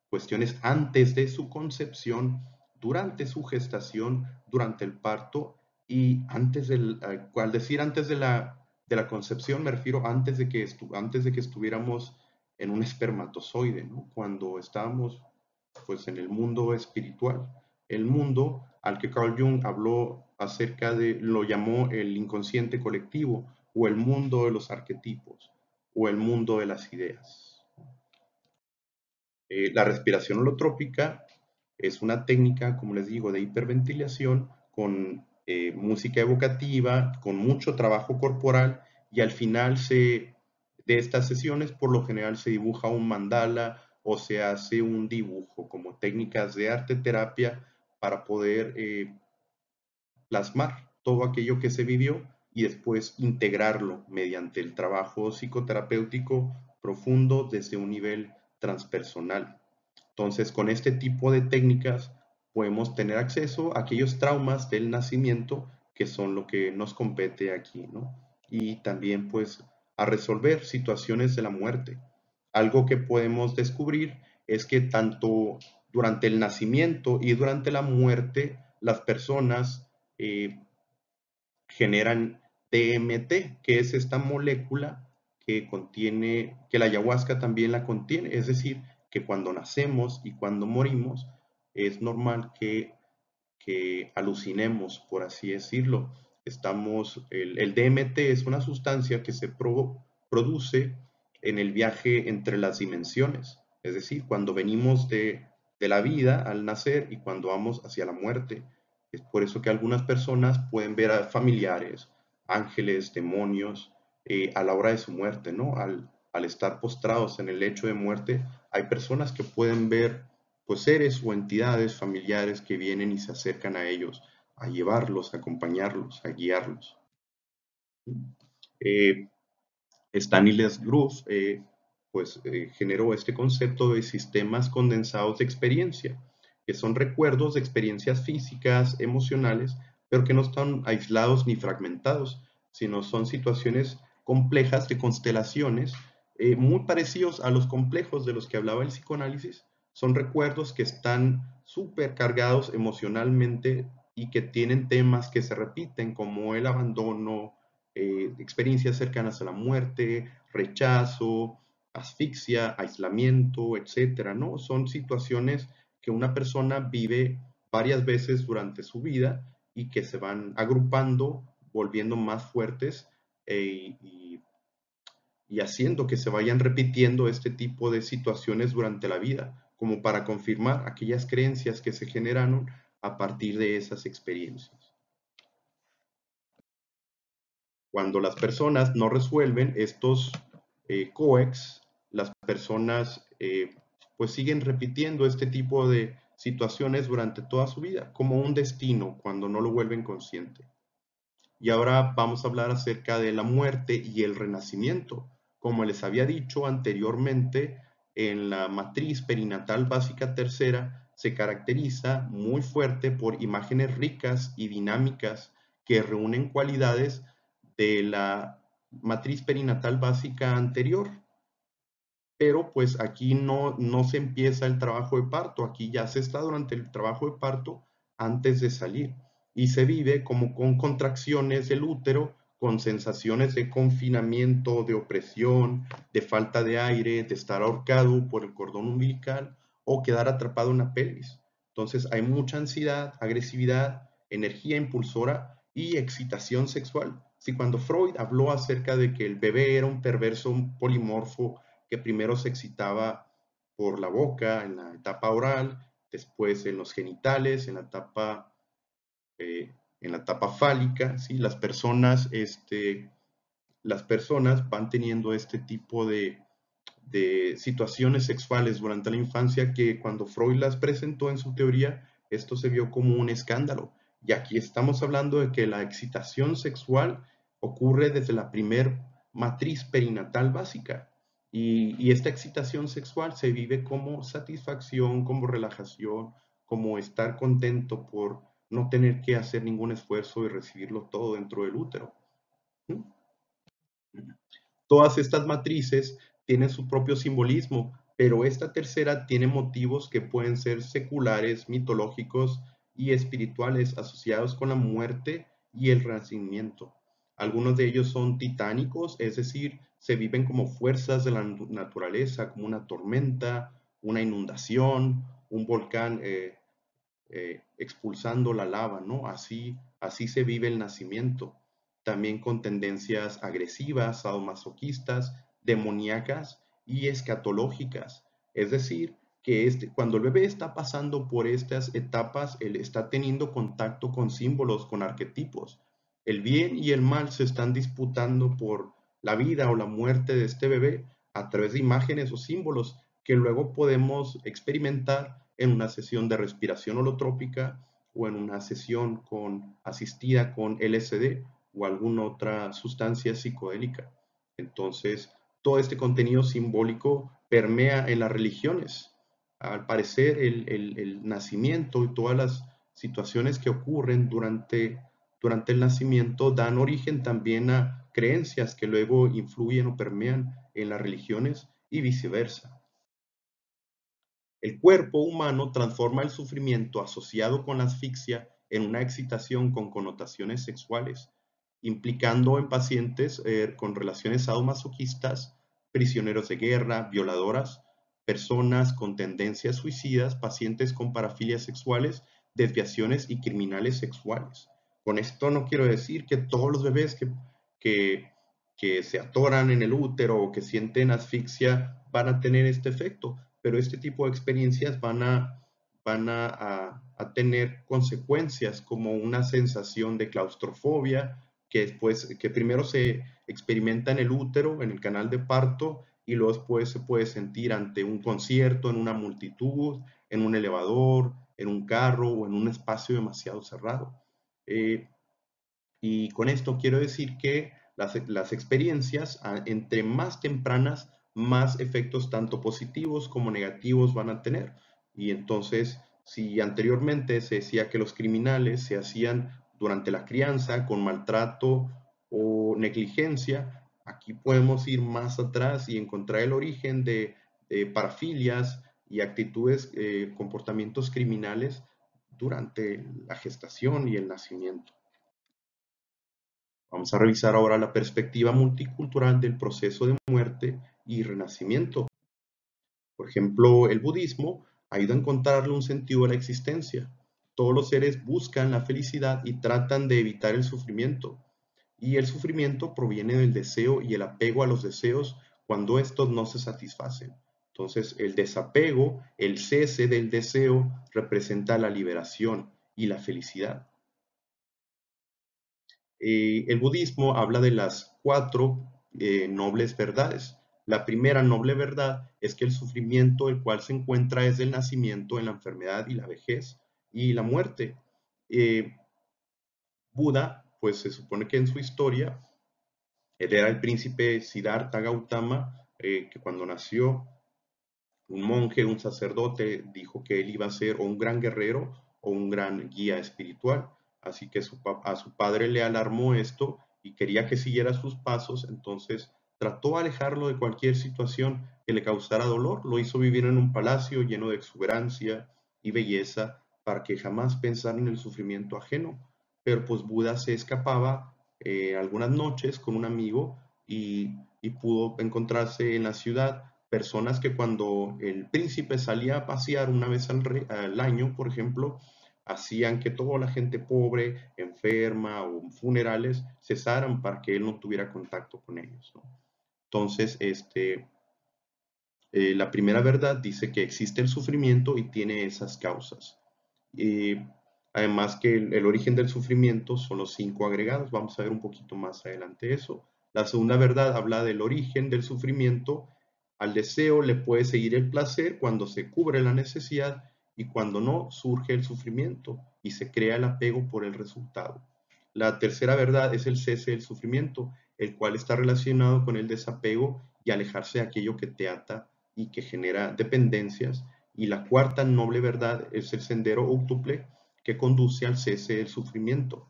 cuestiones antes de su concepción, durante su gestación, durante el parto y antes del, al decir antes de la concepción, me refiero antes de que estuviéramos en un espermatozoide, ¿no? Cuando estábamos pues en el mundo espiritual, el mundo al que Carl Jung habló acerca de, lo llamó el inconsciente colectivo o el mundo de los arquetipos o el mundo de las ideas. La respiración holotrópica es una técnica, como les digo, de hiperventilación con música evocativa, con mucho trabajo corporal, y al final de estas sesiones por lo general se dibuja un mandala o se hace un dibujo como técnicas de arte terapia para poder plasmar todo aquello que se vivió y después integrarlo mediante el trabajo psicoterapéutico profundo desde un nivel transpersonal. Entonces, con este tipo de técnicas podemos tener acceso a aquellos traumas del nacimiento que son lo que nos compete aquí, ¿no? Y también pues a resolver situaciones de la muerte. Algo que podemos descubrir es que tanto durante el nacimiento y durante la muerte las personas generan DMT, que es esta molécula que la ayahuasca también la contiene, es decir, que cuando nacemos y cuando morimos es normal que alucinemos, por así decirlo. El DMT es una sustancia que se produce en el viaje entre las dimensiones, es decir, cuando venimos de la vida al nacer y cuando vamos hacia la muerte. Es por eso que algunas personas pueden ver a familiares, ángeles, demonios, a la hora de su muerte, ¿no? Al estar postrados en el lecho de muerte, hay personas que pueden ver pues seres o entidades familiares que vienen y se acercan a ellos, a llevarlos, a acompañarlos, a guiarlos. Stanislas Grof generó este concepto de sistemas condensados de experiencia, que son recuerdos de experiencias físicas, emocionales, pero que no están aislados ni fragmentados, sino son situaciones complejas de constelaciones, muy parecidos a los complejos de los que hablaba el psicoanálisis. Son recuerdos que están súper cargados emocionalmente y que tienen temas que se repiten, como el abandono, experiencias cercanas a la muerte, rechazo, asfixia, aislamiento, etcétera, ¿no? Son situaciones que una persona vive varias veces durante su vida y que se van agrupando, volviendo más fuertes y haciendo que se vayan repitiendo este tipo de situaciones durante la vida, como para confirmar aquellas creencias que se generaron a partir de esas experiencias. Cuando las personas no resuelven estos COEX, las personas pues siguen repitiendo este tipo de situaciones durante toda su vida, como un destino cuando no lo vuelven consciente. Y ahora vamos a hablar acerca de la muerte y el renacimiento. Como les había dicho anteriormente, en la matriz perinatal básica tercera se caracteriza muy fuerte por imágenes ricas y dinámicas que reúnen cualidades de la matriz perinatal básica anterior. Pero pues aquí no se empieza el trabajo de parto, aquí ya se está durante el trabajo de parto antes de salir y se vive como con contracciones del útero, con sensaciones de confinamiento, de opresión, de falta de aire, de estar ahorcado por el cordón umbilical o quedar atrapado en la pelvis. Entonces hay mucha ansiedad, agresividad, energía impulsora y excitación sexual. Si cuando Freud habló acerca de que el bebé era un perverso, un polimorfo, que primero se excitaba por la boca en la etapa oral, después en los genitales, en la etapa fálica, ¿sí? Las personas van teniendo este tipo de situaciones sexuales durante la infancia que cuando Freud las presentó en su teoría, esto se vio como un escándalo. Y aquí estamos hablando de que la excitación sexual ocurre desde la primer matriz perinatal básica. Y esta excitación sexual se vive como satisfacción, como relajación, como estar contento por no tener que hacer ningún esfuerzo y recibirlo todo dentro del útero. ¿Mm? Todas estas matrices tienen su propio simbolismo, pero esta tercera tiene motivos que pueden ser seculares, mitológicos y espirituales asociados con la muerte y el renacimiento. Algunos de ellos son titánicos, es decir, se viven como fuerzas de la naturaleza, como una tormenta, una inundación, un volcán expulsando la lava, ¿no? Así se vive el nacimiento. También con tendencias agresivas, sadomasoquistas, demoníacas y escatológicas. Es decir, que cuando el bebé está pasando por estas etapas, él está teniendo contacto con símbolos, con arquetipos. El bien y el mal se están disputando por la vida o la muerte de este bebé a través de imágenes o símbolos que luego podemos experimentar en una sesión de respiración holotrópica o en una sesión asistida con LSD o alguna otra sustancia psicodélica. Entonces, todo este contenido simbólico permea en las religiones. Al parecer, el nacimiento y todas las situaciones que ocurren durante el nacimiento dan origen también a creencias que luego influyen o permean en las religiones y viceversa. El cuerpo humano transforma el sufrimiento asociado con la asfixia en una excitación con connotaciones sexuales, implicando en pacientes con relaciones sadomasoquistas, prisioneros de guerra, violadoras, personas con tendencias suicidas, pacientes con parafilias sexuales, desviaciones y criminales sexuales. Con esto no quiero decir que todos los bebés que, que se atoran en el útero o que sienten asfixia van a tener este efecto, pero este tipo de experiencias van a tener consecuencias como una sensación de claustrofobia, que primero se experimenta en el útero, en el canal de parto, y luego después se puede sentir ante un concierto, en una multitud, en un elevador, en un carro o en un espacio demasiado cerrado. Eh, y con esto quiero decir que las experiencias, entre más tempranas, más efectos tanto positivos como negativos van a tener. Y entonces, si anteriormente se decía que los criminales se hacían durante la crianza con maltrato o negligencia, aquí podemos ir más atrás y encontrar el origen de parafilias y actitudes, comportamientos criminales durante la gestación y el nacimiento. Vamos a revisar ahora la perspectiva multicultural del proceso de muerte y renacimiento. Por ejemplo, el budismo ayuda a encontrarle un sentido a la existencia. Todos los seres buscan la felicidad y tratan de evitar el sufrimiento. Y el sufrimiento proviene del deseo y el apego a los deseos cuando estos no se satisfacen. Entonces, el desapego, el cese del deseo, representa la liberación y la felicidad. El budismo habla de las cuatro nobles verdades. La primera noble verdad es que el sufrimiento el cual se encuentra es el nacimiento en la enfermedad y la vejez y la muerte. Eh, Buda, pues se supone que en su historia, él era el príncipe Siddhartha Gautama, que cuando nació, un monje, un sacerdote, dijo que él iba a ser o un gran guerrero o un gran guía espiritual. Así que a su padre le alarmó esto y quería que siguiera sus pasos, entonces trató de alejarlo de cualquier situación que le causara dolor. Lo hizo vivir en un palacio lleno de exuberancia y belleza para que jamás pensara en el sufrimiento ajeno. Pero pues Buda se escapaba algunas noches con un amigo y pudo encontrarse en la ciudad personas que cuando el príncipe salía a pasear una vez al año, por ejemplo, hacían que toda la gente pobre, enferma o funerales cesaran para que él no tuviera contacto con ellos, ¿no? Entonces, la primera verdad dice que existe el sufrimiento y tiene esas causas. Eh, Además que el origen del sufrimiento son los 5 agregados. Vamos a ver un poquito más adelante eso. La segunda verdad habla del origen del sufrimiento. Al deseo le puede seguir el placer cuando se cubre la necesidad y cuando no surge el sufrimiento y se crea el apego por el resultado. La tercera verdad es el cese del sufrimiento, el cual está relacionado con el desapego y alejarse de aquello que te ata y que genera dependencias. Y la cuarta noble verdad es el sendero óctuple que conduce al cese del sufrimiento.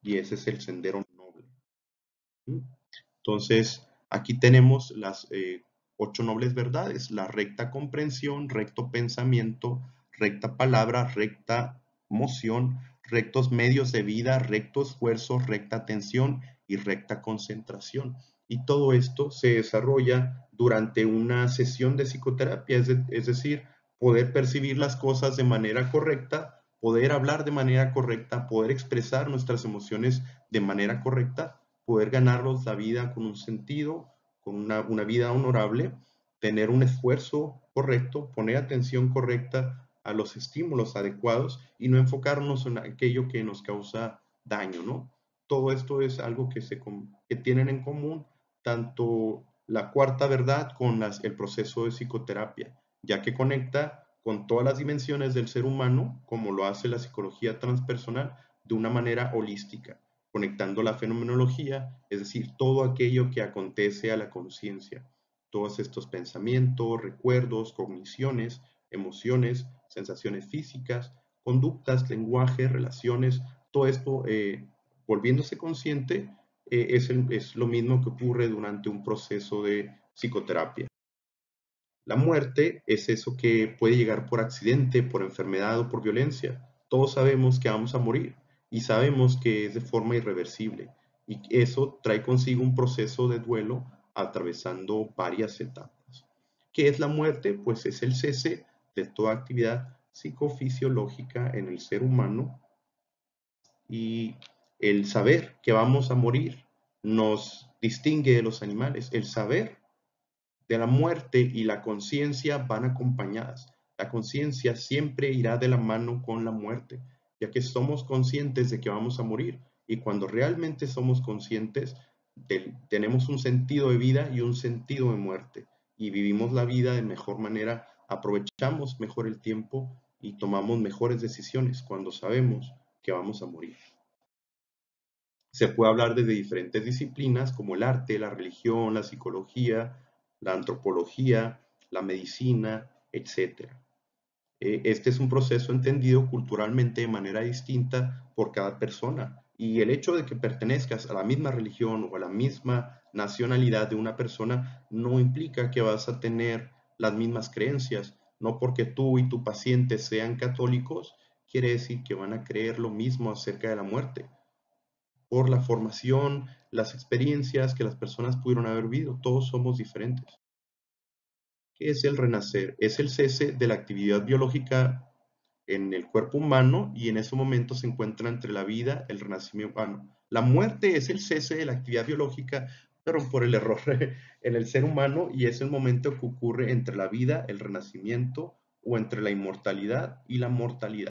Y ese es el sendero noble. Entonces, aquí tenemos las 8 nobles verdades: la recta comprensión, recto pensamiento, recta palabra, recta moción, rectos medios de vida, recto esfuerzo, recta atención y recta concentración. Y todo esto se desarrolla durante una sesión de psicoterapia, es decir, poder percibir las cosas de manera correcta, poder hablar de manera correcta, poder expresar nuestras emociones de manera correcta, poder ganarnos la vida con un sentido, con una vida honorable, tener un esfuerzo correcto, poner atención correcta a los estímulos adecuados y no enfocarnos en aquello que nos causa daño, ¿no? Todo esto es algo que tienen en común tanto la cuarta verdad con el proceso de psicoterapia, ya que conecta con todas las dimensiones del ser humano, como lo hace la psicología transpersonal, de una manera holística, conectando la fenomenología, es decir, todo aquello que acontece a la conciencia, todos estos pensamientos, recuerdos, cogniciones, emociones, sensaciones físicas, conductas, lenguaje, relaciones, todo esto volviéndose consciente es lo mismo que ocurre durante un proceso de psicoterapia. La muerte es eso que puede llegar por accidente, por enfermedad o por violencia. Todos sabemos que vamos a morir y sabemos que es de forma irreversible y eso trae consigo un proceso de duelo atravesando varias etapas. ¿Qué es la muerte? Pues es el cese de toda actividad psicofisiológica en el ser humano y el saber que vamos a morir nos distingue de los animales. El saber de la muerte y la conciencia van acompañadas. La conciencia siempre irá de la mano con la muerte, ya que somos conscientes de que vamos a morir. Y cuando realmente somos conscientes, tenemos un sentido de vida y un sentido de muerte. Y vivimos la vida de mejor manera, aprovechamos mejor el tiempo y tomamos mejores decisiones cuando sabemos que vamos a morir. Se puede hablar desde diferentes disciplinas como el arte, la religión, la psicología, la antropología, la medicina, etc. Este es un proceso entendido culturalmente de manera distinta por cada persona y el hecho de que pertenezcas a la misma religión o a la misma nacionalidad de una persona no implica que vas a tener las mismas creencias. No porque tú y tu paciente sean católicos, quiere decir que van a creer lo mismo acerca de la muerte. por la formación, las experiencias que las personas pudieron haber vivido. Todos somos diferentes. ¿Qué es el renacer? Es el cese de la actividad biológica en el cuerpo humano y en ese momento se encuentra entre la vida, el renacimiento humano. La muerte es el cese de la actividad biológica, pero por el error en el ser humano, y es el momento que ocurre entre la vida, el renacimiento, o entre la inmortalidad y la mortalidad.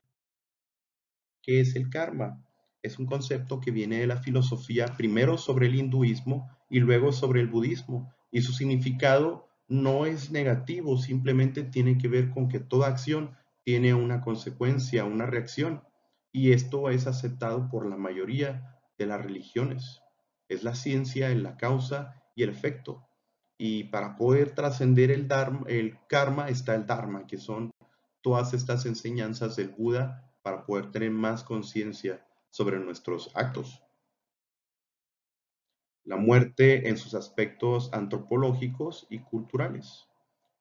¿Qué es el karma? Es un concepto que viene de la filosofía, primero sobre el hinduismo y luego sobre el budismo, y su significado no es negativo, simplemente tiene que ver con que toda acción tiene una consecuencia, una reacción, y esto es aceptado por la mayoría de las religiones. Es la ciencia en la causa y el efecto. Y para poder trascender el karma está el dharma, que son todas estas enseñanzas del Buda para poder tener más conciencia sobre nuestros actos. La muerte en sus aspectos antropológicos y culturales.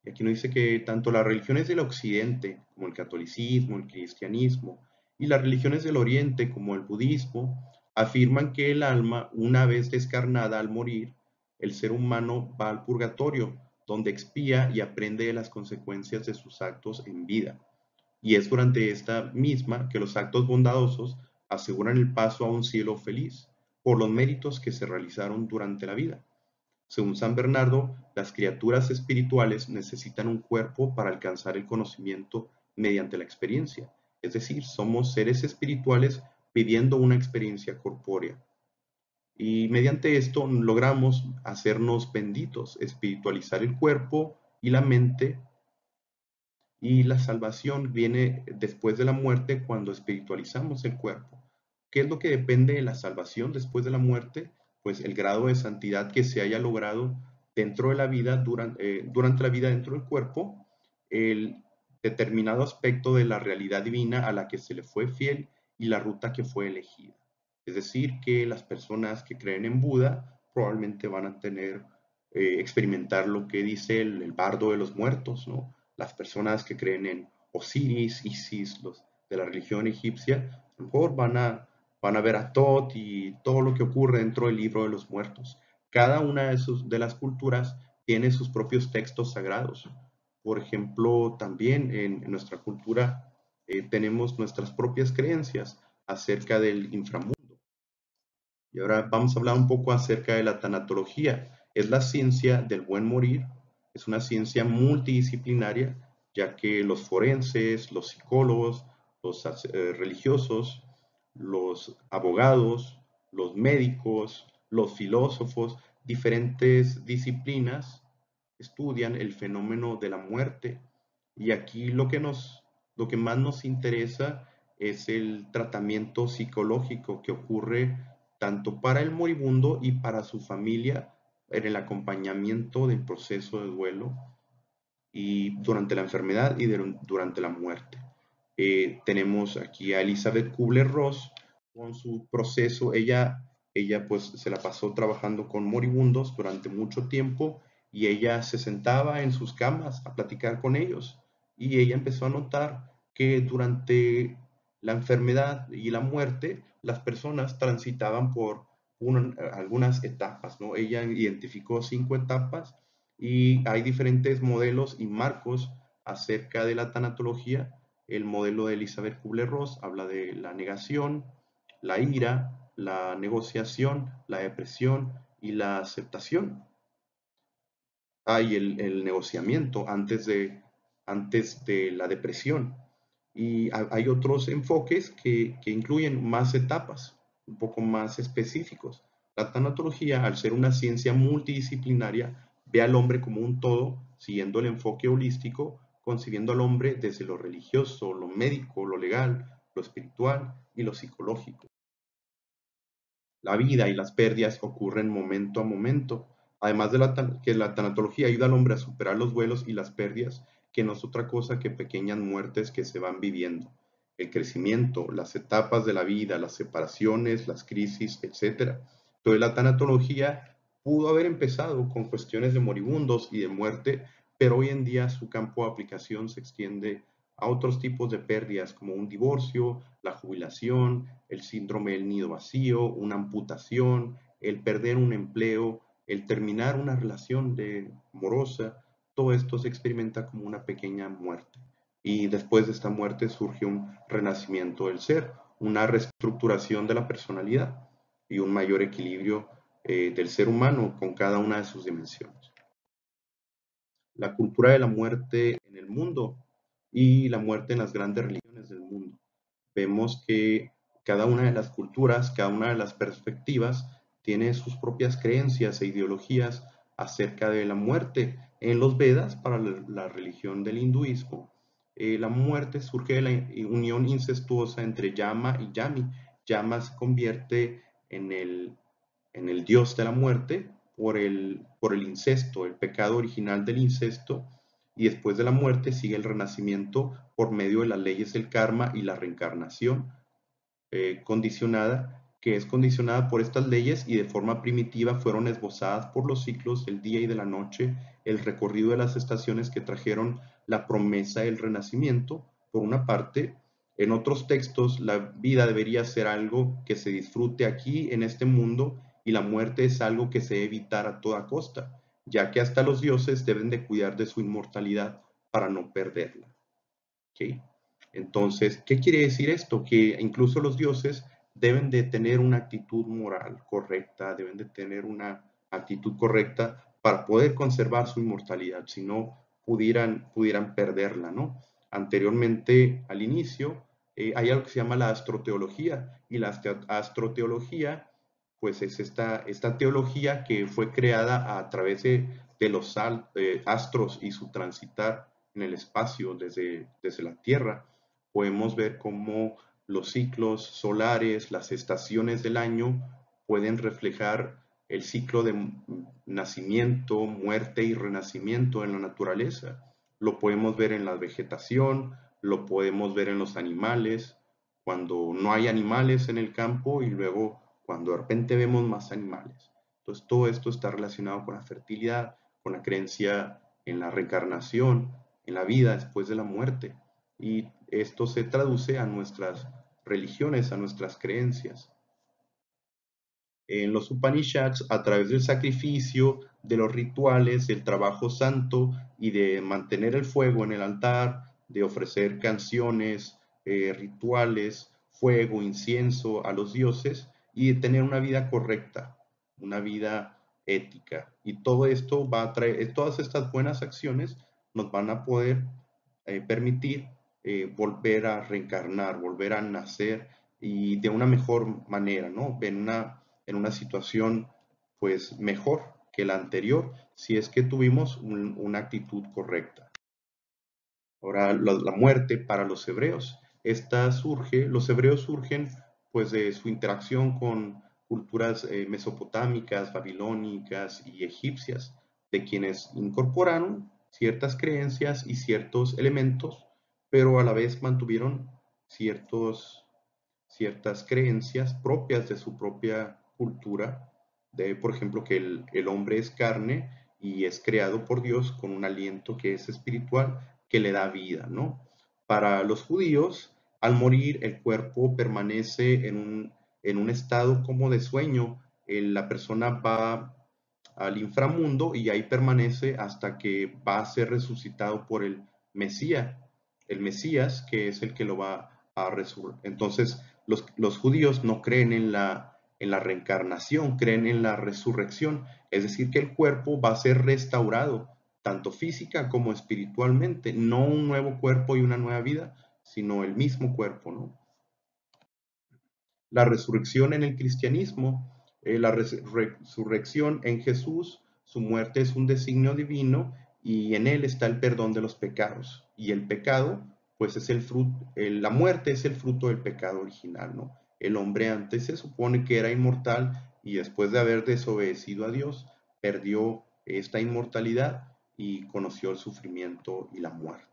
Y aquí nos dice que tanto las religiones del occidente, como el catolicismo, el cristianismo, y las religiones del oriente, como el budismo, afirman que el alma, una vez descarnada al morir, el ser humano va al purgatorio, donde expía y aprende de las consecuencias de sus actos en vida. Y es durante esta misma que los actos bondadosos aseguran el paso a un cielo feliz por los méritos que se realizaron durante la vida. Según San Bernardo, las criaturas espirituales necesitan un cuerpo para alcanzar el conocimiento mediante la experiencia. Es decir, somos seres espirituales viviendo una experiencia corpórea. Y mediante esto logramos hacernos benditos, espiritualizar el cuerpo y la mente, y la salvación viene después de la muerte cuando espiritualizamos el cuerpo. ¿Qué es lo que depende de la salvación después de la muerte? Pues el grado de santidad que se haya logrado dentro de la vida, durante la vida dentro del cuerpo, el determinado aspecto de la realidad divina a la que se le fue fiel y la ruta que fue elegida. Es decir, que las personas que creen en Buda probablemente van a experimentar lo que dice el bardo de los muertos, ¿no? Las personas que creen en Osiris, Isis, los de la religión egipcia, a lo mejor van a ver a Tot y todo lo que ocurre dentro del libro de los muertos. Cada una de las culturas tiene sus propios textos sagrados. Por ejemplo, también en nuestra cultura tenemos nuestras propias creencias acerca del inframundo. Y ahora vamos a hablar un poco acerca de la tanatología. Es la ciencia del buen morir. Es una ciencia multidisciplinaria, ya que los forenses, los psicólogos, los religiosos, los abogados, los médicos, los filósofos, diferentes disciplinas estudian el fenómeno de la muerte. Y aquí lo que más nos interesa es el tratamiento psicológico que ocurre tanto para el moribundo y para su familia en el acompañamiento del proceso de duelo y durante la enfermedad y durante la muerte. Tenemos aquí a Elizabeth Kubler-Ross con su proceso. Ella pues se la pasó trabajando con moribundos durante mucho tiempo y ella se sentaba en sus camas a platicar con ellos y ella empezó a notar que durante la enfermedad y la muerte las personas transitaban por algunas etapas, ¿no? Ella identificó 5 etapas y hay diferentes modelos y marcos acerca de la tanatología. El modelo de Elizabeth Kubler-Ross habla de la negación, la ira, la negociación, la depresión y la aceptación. Hay el negociamiento antes de la depresión. Y hay otros enfoques que incluyen más etapas, un poco más específicos. La tanatología, al ser una ciencia multidisciplinaria, ve al hombre como un todo, siguiendo el enfoque holístico, concibiendo al hombre desde lo religioso, lo médico, lo legal, lo espiritual y lo psicológico. La vida y las pérdidas ocurren momento a momento. Además de que la tanatología ayuda al hombre a superar los duelos y las pérdidas, que no es otra cosa que pequeñas muertes que se van viviendo. El crecimiento, las etapas de la vida, las separaciones, las crisis, etc. Entonces la tanatología pudo haber empezado con cuestiones de moribundos y de muerte, pero hoy en día su campo de aplicación se extiende a otros tipos de pérdidas como un divorcio, la jubilación, el síndrome del nido vacío, una amputación, el perder un empleo, el terminar una relación amorosa. Todo esto se experimenta como una pequeña muerte. Y después de esta muerte surge un renacimiento del ser, una reestructuración de la personalidad y un mayor equilibrio del ser humano con cada una de sus dimensiones. La cultura de la muerte en el mundo y la muerte en las grandes religiones del mundo. Vemos que cada una de las culturas, cada una de las perspectivas tiene sus propias creencias e ideologías acerca de la muerte. En los Vedas, para la religión del hinduismo, la muerte surge de la unión incestuosa entre Yama y Yami. Yama se convierte en el dios de la muerte por el incesto, el pecado original del incesto, y después de la muerte sigue el renacimiento por medio de las leyes del karma y la reencarnación condicionada, que es condicionada por estas leyes y de forma primitiva fueron esbozadas por los ciclos del día y de la noche, el recorrido de las estaciones que trajeron la promesa del renacimiento. Por una parte, en otros textos, la vida debería ser algo que se disfrute aquí en este mundo y la muerte es algo que se debe evitar a toda costa, ya que hasta los dioses deben de cuidar de su inmortalidad para no perderla. ¿Okay? Entonces, ¿qué quiere decir esto? Que incluso los dioses deben de tener una actitud moral correcta, deben de tener una actitud correcta para poder conservar su inmortalidad, si no pudieran perderla, ¿no? Anteriormente, al inicio, hay algo que se llama la astroteología, y la astroteología, pues es esta teología que fue creada a través de los astros y su transitar en el espacio desde la Tierra. Podemos ver cómo los ciclos solares, las estaciones del año pueden reflejar el ciclo de nacimiento, muerte y renacimiento en la naturaleza. Lo podemos ver en la vegetación, lo podemos ver en los animales, cuando no hay animales en el campo y luego cuando de repente vemos más animales. Entonces todo esto está relacionado con la fertilidad, con la creencia en la reencarnación, en la vida después de la muerte. Y esto se traduce a nuestras religiones, a nuestras creencias. En los Upanishads, a través del sacrificio, de los rituales, del trabajo santo y de mantener el fuego en el altar, de ofrecer canciones, rituales, fuego, incienso a los dioses y de tener una vida correcta, una vida ética. Y todo esto va a traer, todas estas buenas acciones nos van a poder permitir volver a reencarnar, volver a nacer y de una mejor manera, ¿no? En una situación pues mejor que la anterior, si es que tuvimos una actitud correcta. Ahora, la muerte para los hebreos, los hebreos surgen pues de su interacción con culturas mesopotámicas, babilónicas y egipcias, de quienes incorporaron ciertas creencias y ciertos elementos, pero a la vez mantuvieron ciertas creencias propias de su propia cultura, por ejemplo, que el hombre es carne y es creado por Dios con un aliento que es espiritual, que le da vida, ¿no? Para los judíos, al morir, el cuerpo permanece en un estado como de sueño. La persona va al inframundo y ahí permanece hasta que va a ser resucitado por el Mesías, que es el que lo va a resurrecir. Entonces, los judíos no creen en la reencarnación, creen en la resurrección, es decir, que el cuerpo va a ser restaurado, tanto física como espiritualmente, no un nuevo cuerpo y una nueva vida, sino el mismo cuerpo, ¿no? La resurrección en el cristianismo, la resurrección en Jesús, su muerte es un designio divino y en él está el perdón de los pecados. Y el pecado, pues es el fruto, la muerte es el fruto del pecado original, ¿no? El hombre antes se supone que era inmortal y después de haber desobedecido a Dios, perdió esta inmortalidad y conoció el sufrimiento y la muerte.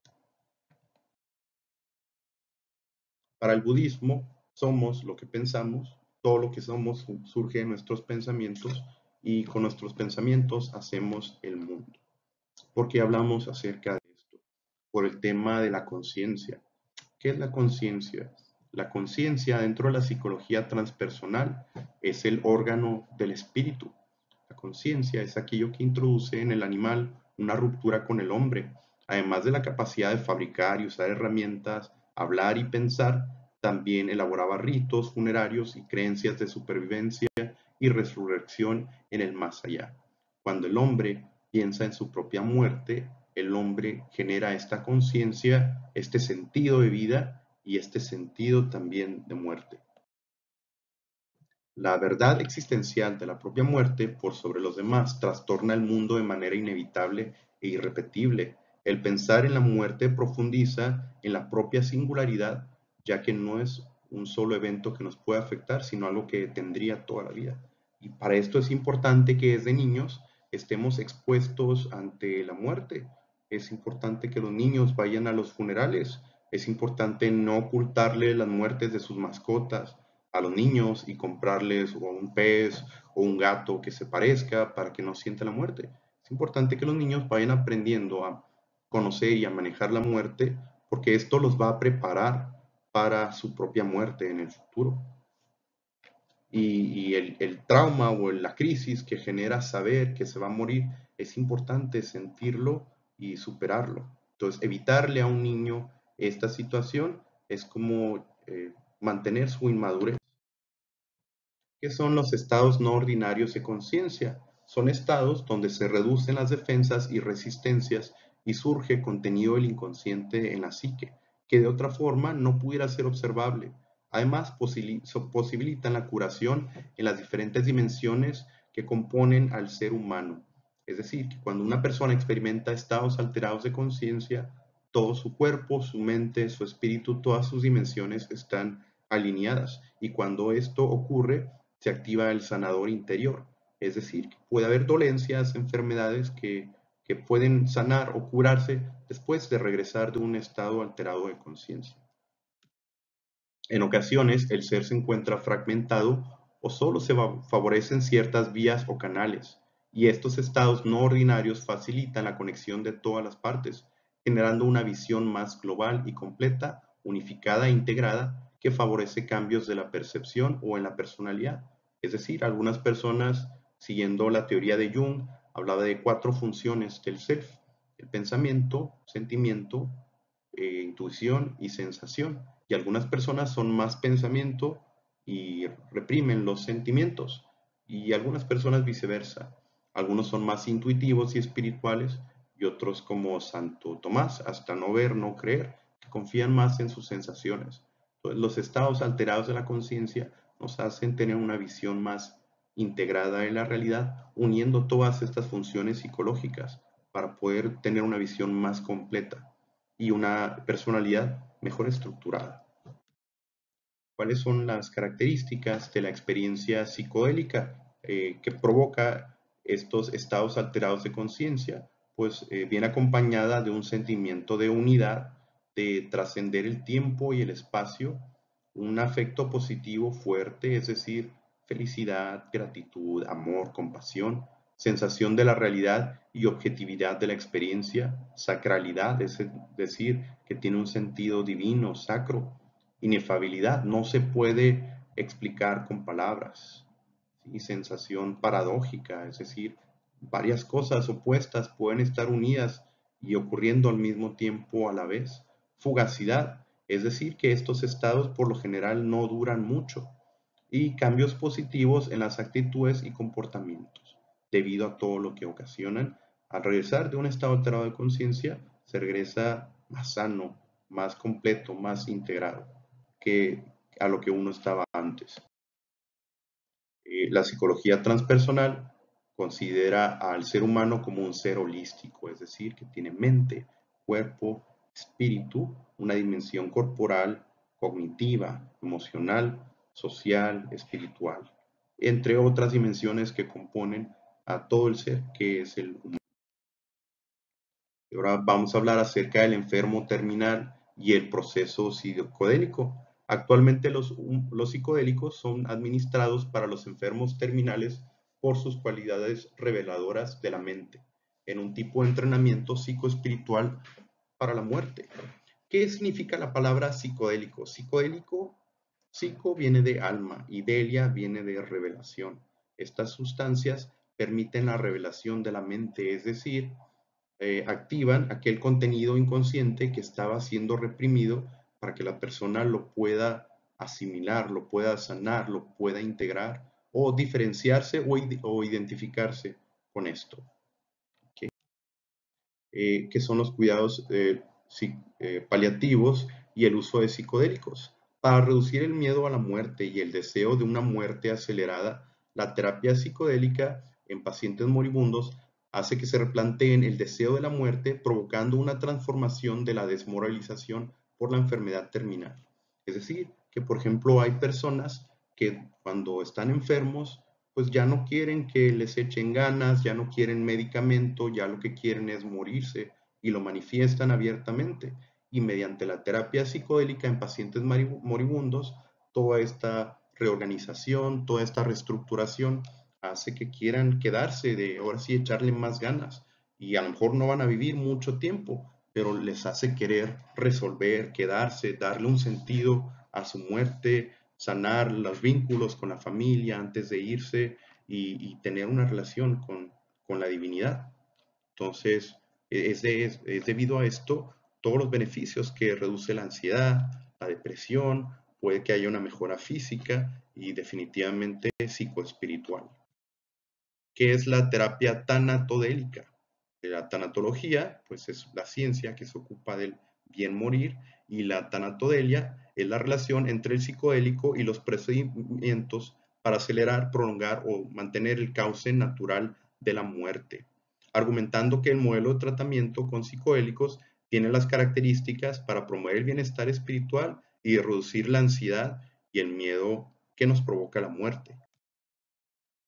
Para el budismo, somos lo que pensamos, todo lo que somos surge de nuestros pensamientos y con nuestros pensamientos hacemos el mundo. ¿Por qué hablamos acerca de esto? por el tema de la conciencia. ¿Qué es la conciencia? La conciencia dentro de la psicología transpersonal es el órgano del espíritu. La conciencia es aquello que introduce en el animal una ruptura con el hombre. Además de la capacidad de fabricar y usar herramientas, hablar y pensar, también elaboraba ritos funerarios y creencias de supervivencia y resurrección en el más allá. Cuando el hombre piensa en su propia muerte, el hombre genera esta conciencia, este sentido de vida y este sentido también de muerte. La verdad existencial de la propia muerte por sobre los demás trastorna el mundo de manera inevitable e irrepetible. El pensar en la muerte profundiza en la propia singularidad, ya que no es un solo evento que nos puede afectar, sino algo que tendría toda la vida. Y para esto es importante que desde niños estemos expuestos ante la muerte. Es importante que los niños vayan a los funerales. Es importante no ocultarle las muertes de sus mascotas a los niños y comprarles un pez o un gato que se parezca para que no sienta la muerte. Es importante que los niños vayan aprendiendo a conocer y a manejar la muerte porque esto los va a preparar para su propia muerte en el futuro. Y el trauma o la crisis que genera saber que se va a morir, es importante sentirlo y superarlo. Entonces, evitarle a un niño esta situación es como mantener su inmadurez. ¿Qué son los estados no ordinarios de conciencia? Son estados donde se reducen las defensas y resistencias y surge contenido del inconsciente en la psique, que de otra forma no pudiera ser observable. Además, posibilitan la curación en las diferentes dimensiones que componen al ser humano. Es decir, que cuando una persona experimenta estados alterados de conciencia, todo su cuerpo, su mente, su espíritu, todas sus dimensiones están alineadas. Y cuando esto ocurre, se activa el sanador interior. Es decir, que puede haber dolencias, enfermedades que pueden sanar o curarse después de regresar de un estado alterado de conciencia. En ocasiones, el ser se encuentra fragmentado o solo se favorecen ciertas vías o canales, y estos estados no ordinarios facilitan la conexión de todas las partes, generando una visión más global y completa, unificada e integrada, que favorece cambios de la percepción o en la personalidad. Es decir, algunas personas, siguiendo la teoría de Jung, hablaba de 4 funciones del self: el pensamiento, sentimiento, intuición y sensación. Y algunas personas son más pensamiento y reprimen los sentimientos, y algunas personas viceversa. Algunos son más intuitivos y espirituales, y otros, como Santo Tomás, hasta no ver, no creer, que confían más en sus sensaciones. Entonces, los estados alterados de la conciencia nos hacen tener una visión más integrada de la realidad, uniendo todas estas funciones psicológicas para poder tener una visión más completa y una personalidad mejor estructurada. ¿Cuáles son las características de la experiencia psicodélica que provoca estos estados alterados de conciencia? Pues viene acompañada de un sentimiento de unidad, de trascender el tiempo y el espacio, un afecto positivo fuerte, es decir, felicidad, gratitud, amor, compasión, sensación de la realidad y objetividad de la experiencia, sacralidad, es decir, que tiene un sentido divino, sacro, inefabilidad, no se puede explicar con palabras, y sensación paradójica, es decir, varias cosas opuestas pueden estar unidas y ocurriendo al mismo tiempo a la vez. Fugacidad, es decir, que estos estados por lo general no duran mucho, y cambios positivos en las actitudes y comportamientos, debido a todo lo que ocasionan. Al regresar de un estado alterado de conciencia, se regresa más sano, más completo, más integrado que a lo que uno estaba antes. La psicología transpersonal considera al ser humano como un ser holístico, es decir, que tiene mente, cuerpo, espíritu, una dimensión corporal, cognitiva, emocional, social, espiritual, entre otras dimensiones que componen a todo el ser que es el humano. Y ahora vamos a hablar acerca del enfermo terminal y el proceso psicodélico. Actualmente los psicodélicos son administrados para los enfermos terminales por sus cualidades reveladoras de la mente, en un tipo de entrenamiento psicoespiritual para la muerte. ¿Qué significa la palabra psicodélico? Psico viene de alma y delia viene de revelación. Estas sustancias permiten la revelación de la mente, es decir, activan aquel contenido inconsciente que estaba siendo reprimido para que la persona lo pueda asimilar, lo pueda sanar, lo pueda integrar o diferenciarse o identificarse con esto. ¿Okay? Que son los cuidados paliativos y el uso de psicodélicos. Para reducir el miedo a la muerte y el deseo de una muerte acelerada, la terapia psicodélica en pacientes moribundos hace que se replanteen el deseo de la muerte, provocando una transformación de la desmoralización por la enfermedad terminal. Es decir, que por ejemplo hay personas que cuando están enfermos, pues ya no quieren que les echen ganas, ya no quieren medicamento, ya lo que quieren es morirse y lo manifiestan abiertamente. Y mediante la terapia psicodélica en pacientes moribundos, toda esta reorganización, toda esta reestructuración hace que quieran quedarse, de ahora sí echarle más ganas. Y a lo mejor no van a vivir mucho tiempo, pero les hace querer resolver, quedarse, darle un sentido a su muerte, sanar los vínculos con la familia antes de irse y tener una relación con la divinidad. Entonces, es debido a esto todos los beneficios que reduce la ansiedad, la depresión, puede que haya una mejora física y definitivamente psicoespiritual. ¿Qué es la terapia tanatodélica? La tanatología, pues es la ciencia que se ocupa del bien morir, y la tanatodelia es la relación entre el psicodélico y los procedimientos para acelerar, prolongar o mantener el cauce natural de la muerte, argumentando que el modelo de tratamiento con psicodélicos tiene las características para promover el bienestar espiritual y reducir la ansiedad y el miedo que nos provoca la muerte.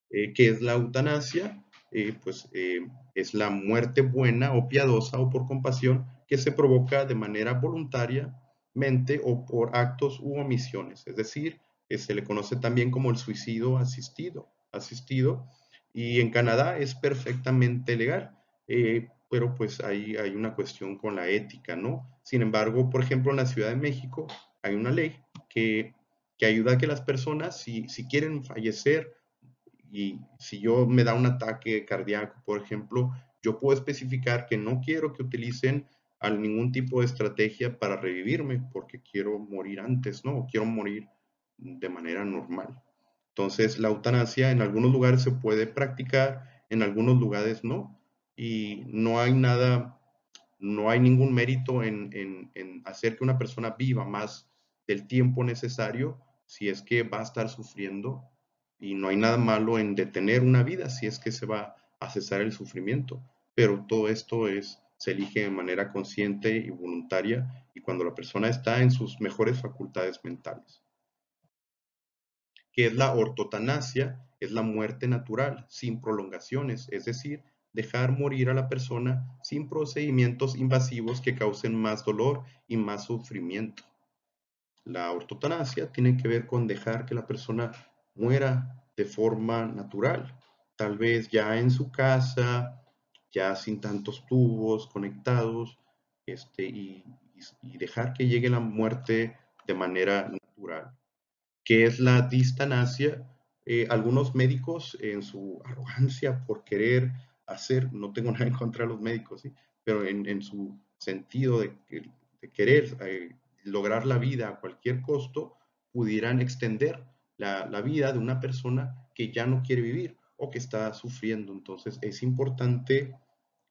¿Qué es la eutanasia? Es la muerte buena o piadosa o por compasión que se provoca de manera voluntariamente o por actos u omisiones. Es decir, se le conoce también como el suicidio asistido, y en Canadá es perfectamente legal, pero pues hay una cuestión con la ética, ¿no? Sin embargo, por ejemplo, en la Ciudad de México hay una ley que ayuda a que las personas, si quieren fallecer, y si yo me da un ataque cardíaco, por ejemplo, yo puedo especificar que no quiero que utilicen ningún tipo de estrategia para revivirme porque quiero morir antes, ¿no? Quiero morir de manera normal. Entonces, la eutanasia en algunos lugares se puede practicar, en algunos lugares no. Y no hay nada, no hay ningún mérito en hacer que una persona viva más del tiempo necesario si es que va a estar sufriendo, y no hay nada malo en detener una vida si es que se va a cesar el sufrimiento, pero todo esto se elige de manera consciente y voluntaria y cuando la persona está en sus mejores facultades mentales. ¿Qué es la ortotanasia? Es la muerte natural, sin prolongaciones, es decir, dejar morir a la persona sin procedimientos invasivos que causen más dolor y más sufrimiento. La ortotanasia tiene que ver con dejar que la persona muera de forma natural, tal vez ya en su casa, ya sin tantos tubos conectados, y dejar que llegue la muerte de manera natural. ¿Qué es la distanasia? Algunos médicos en su arrogancia por querer hacer, no tengo nada en contra de los médicos, ¿sí? Pero en su sentido de querer lograr la vida a cualquier costo, pudieran extender la vida de una persona que ya no quiere vivir o que está sufriendo. Entonces es importante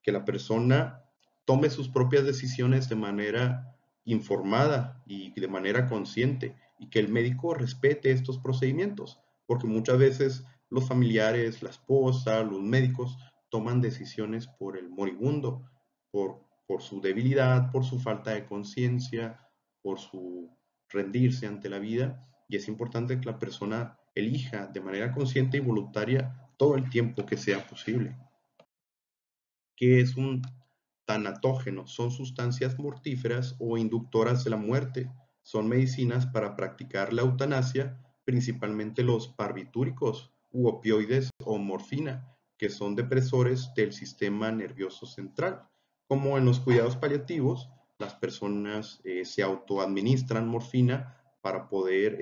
que la persona tome sus propias decisiones de manera informada y de manera consciente, y que el médico respete estos procedimientos, porque muchas veces los familiares, la esposa, los médicos toman decisiones por el moribundo, por su debilidad, por su falta de conciencia, por su rendirse ante la vida, y es importante que la persona elija de manera consciente y voluntaria todo el tiempo que sea posible. ¿Qué es un tanatógeno? Son sustancias mortíferas o inductoras de la muerte. Son medicinas para practicar la eutanasia, principalmente los barbitúricos u opioides o morfina, que son depresores del sistema nervioso central. Como en los cuidados paliativos, las personas se autoadministran morfina para poder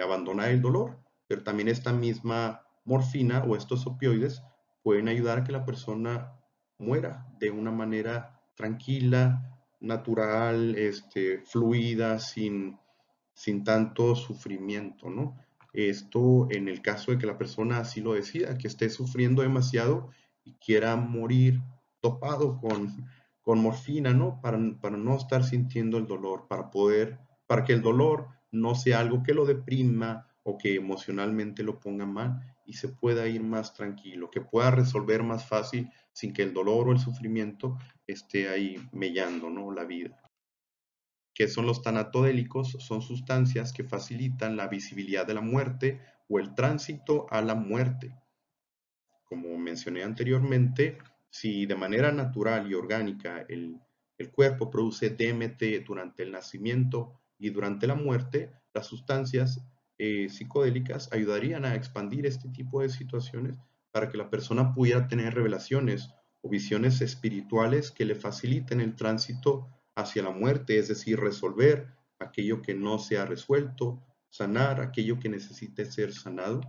abandonar el dolor, pero también esta misma morfina o estos opioides pueden ayudar a que la persona muera de una manera tranquila, natural, fluida, sin tanto sufrimiento, ¿no? Esto en el caso de que la persona así lo decida, que esté sufriendo demasiado y quiera morir topado con morfina, ¿no? Para no estar sintiendo el dolor, para que el dolor no sea algo que lo deprima o que emocionalmente lo ponga mal y se pueda ir más tranquilo, que pueda resolver más fácil sin que el dolor o el sufrimiento esté ahí mellando, ¿no? La vida. ¿Qué son los tanatodélicos? Son sustancias que facilitan la visibilidad de la muerte o el tránsito a la muerte. Como mencioné anteriormente, si de manera natural y orgánica el cuerpo produce DMT durante el nacimiento y durante la muerte, las sustancias psicodélicas ayudarían a expandir este tipo de situaciones para que la persona pudiera tener revelaciones o visiones espirituales que le faciliten el tránsito hacia la muerte, es decir, resolver aquello que no se ha resuelto, sanar aquello que necesite ser sanado.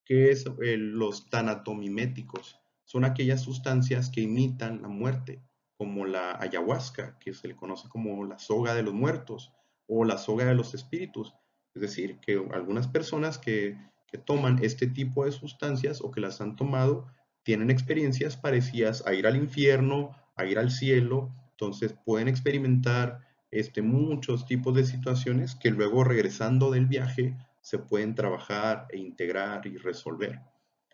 ¿Qué es los tanatomiméticos? Son aquellas sustancias que imitan la muerte, como la ayahuasca, que se le conoce como la soga de los muertos o la soga de los espíritus. Es decir, que algunas personas que toman este tipo de sustancias o que las han tomado tienen experiencias parecidas a ir al infierno, a ir al cielo, entonces pueden experimentar muchos tipos de situaciones que luego regresando del viaje se pueden trabajar e integrar y resolver.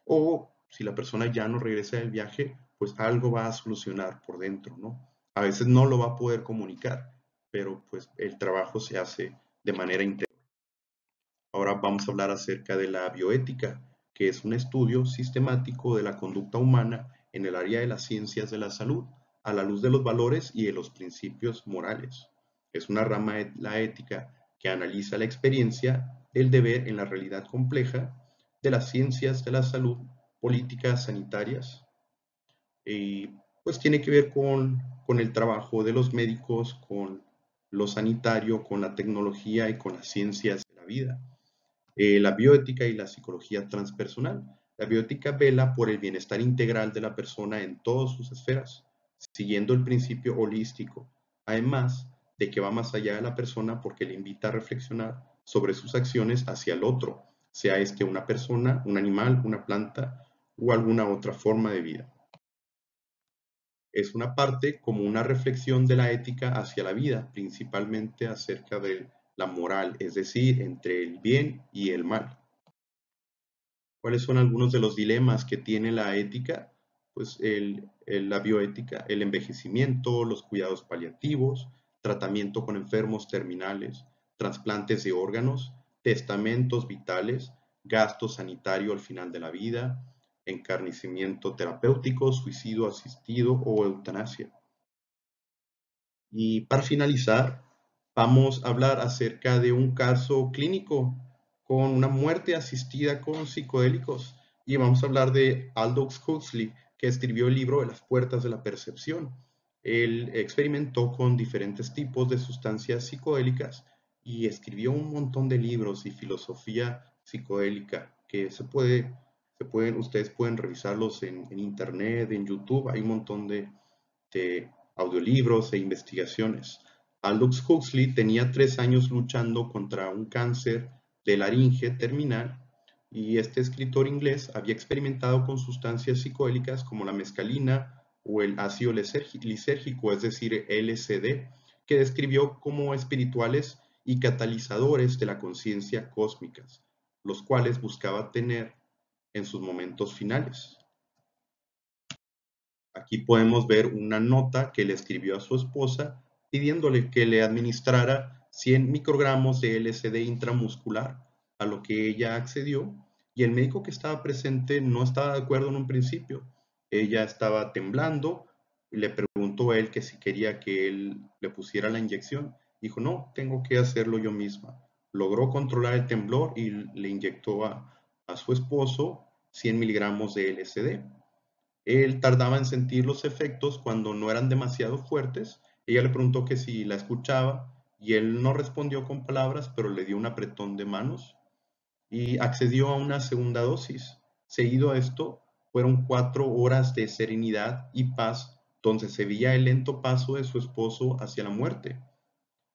O si la persona ya no regresa del viaje, pues algo va a solucionar por dentro, ¿no? A veces no lo va a poder comunicar, pero pues el trabajo se hace de manera integral. Ahora vamos a hablar acerca de la bioética, que es un estudio sistemático de la conducta humana en el área de las ciencias de la salud, a la luz de los valores y de los principios morales. Es una rama de la ética que analiza la experiencia, el deber en la realidad compleja de las ciencias de la salud, políticas sanitarias, y pues tiene que ver con el trabajo de los médicos, con lo sanitario, con la tecnología y con las ciencias de la vida. La bioética y la psicología transpersonal. La bioética vela por el bienestar integral de la persona en todas sus esferas, siguiendo el principio holístico, además de que va más allá de la persona porque le invita a reflexionar sobre sus acciones hacia el otro, sea una persona, un animal, una planta o alguna otra forma de vida. Es una parte como una reflexión de la ética hacia la vida, principalmente acerca de la moral, es decir, entre el bien y el mal. ¿Cuáles son algunos de los dilemas que tiene la ética? Pues la bioética, el envejecimiento, los cuidados paliativos, tratamiento con enfermos terminales, trasplantes de órganos, testamentos vitales, gasto sanitario al final de la vida, encarnecimiento terapéutico, suicidio asistido o eutanasia. Y para finalizar, vamos a hablar acerca de un caso clínico con una muerte asistida con psicodélicos. Y vamos a hablar de Aldous Huxley, que escribió el libro de las puertas de la percepción. Él experimentó con diferentes tipos de sustancias psicodélicas y escribió un montón de libros y filosofía psicodélica que ustedes pueden revisarlos en internet, en YouTube. Hay un montón de audiolibros e investigaciones. Aldous Huxley tenía 3 años luchando contra un cáncer de laringe terminal y este escritor inglés había experimentado con sustancias psicodélicas como la mescalina o el ácido lisérgico, es decir, LSD, que describió como espirituales y catalizadores de la conciencia cósmicas, los cuales buscaba tener en sus momentos finales. Aquí podemos ver una nota que le escribió a su esposa pidiéndole que le administrara 100 microgramos de LSD intramuscular, a lo que ella accedió y el médico que estaba presente no estaba de acuerdo en un principio. Ella estaba temblando y le preguntó a él que si quería que él le pusiera la inyección. Dijo, no, tengo que hacerlo yo misma. Logró controlar el temblor y le inyectó a su esposo 100 miligramos de LSD. Él tardaba en sentir los efectos cuando no eran demasiado fuertes. Ella le preguntó que si la escuchaba y él no respondió con palabras, pero le dio un apretón de manos y accedió a una segunda dosis. Seguido a esto, fueron 4 horas de serenidad y paz donde se veía el lento paso de su esposo hacia la muerte.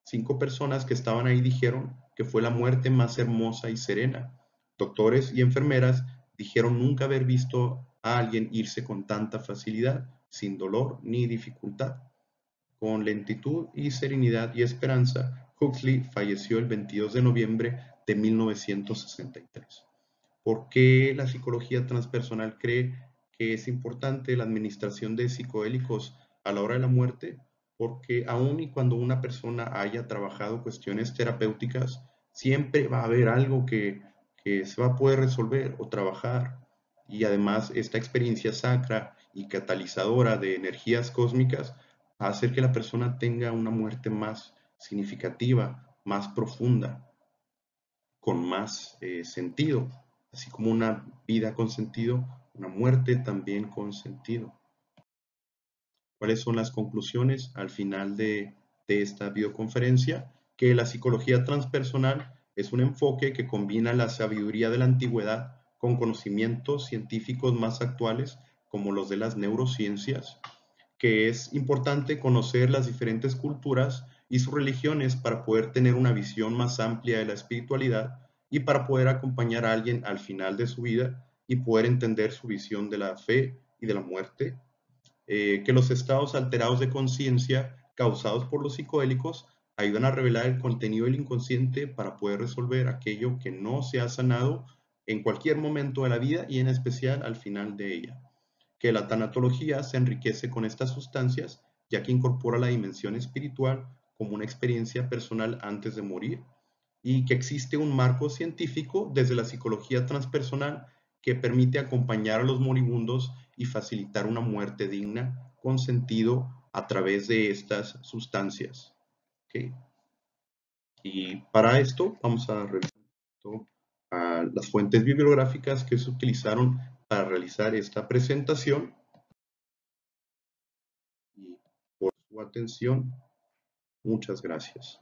5 personas que estaban ahí dijeron que fue la muerte más hermosa y serena. Doctores y enfermeras dijeron nunca haber visto a alguien irse con tanta facilidad, sin dolor ni dificultad. Con lentitud y serenidad y esperanza, Huxley falleció el 22 de noviembre de 1963. ¿Por qué la psicología transpersonal cree que es importante la administración de psicodélicos a la hora de la muerte? Porque aun y cuando una persona haya trabajado cuestiones terapéuticas, siempre va a haber algo que se va a poder resolver o trabajar. Y además esta experiencia sacra y catalizadora de energías cósmicas va a hacer que la persona tenga una muerte más significativa, más profunda, con más sentido, así como una vida con sentido, una muerte también con sentido. ¿Cuáles son las conclusiones al final de esta videoconferencia? Que la psicología transpersonal es un enfoque que combina la sabiduría de la antigüedad con conocimientos científicos más actuales, como los de las neurociencias, que es importante conocer las diferentes culturas y sus religiones para poder tener una visión más amplia de la espiritualidad y para poder acompañar a alguien al final de su vida y poder entender su visión de la fe y de la muerte. Que los estados alterados de conciencia causados por los psicodélicos ayudan a revelar el contenido del inconsciente para poder resolver aquello que no se ha sanado en cualquier momento de la vida y en especial al final de ella. Que la tanatología se enriquece con estas sustancias, ya que incorpora la dimensión espiritual como una experiencia personal antes de morir, y que existe un marco científico desde la psicología transpersonal que permite acompañar a los moribundos y facilitar una muerte digna con sentido a través de estas sustancias. ¿Okay? Y para esto vamos a revisar las fuentes bibliográficas que se utilizaron para realizar esta presentación. Y por su atención, muchas gracias.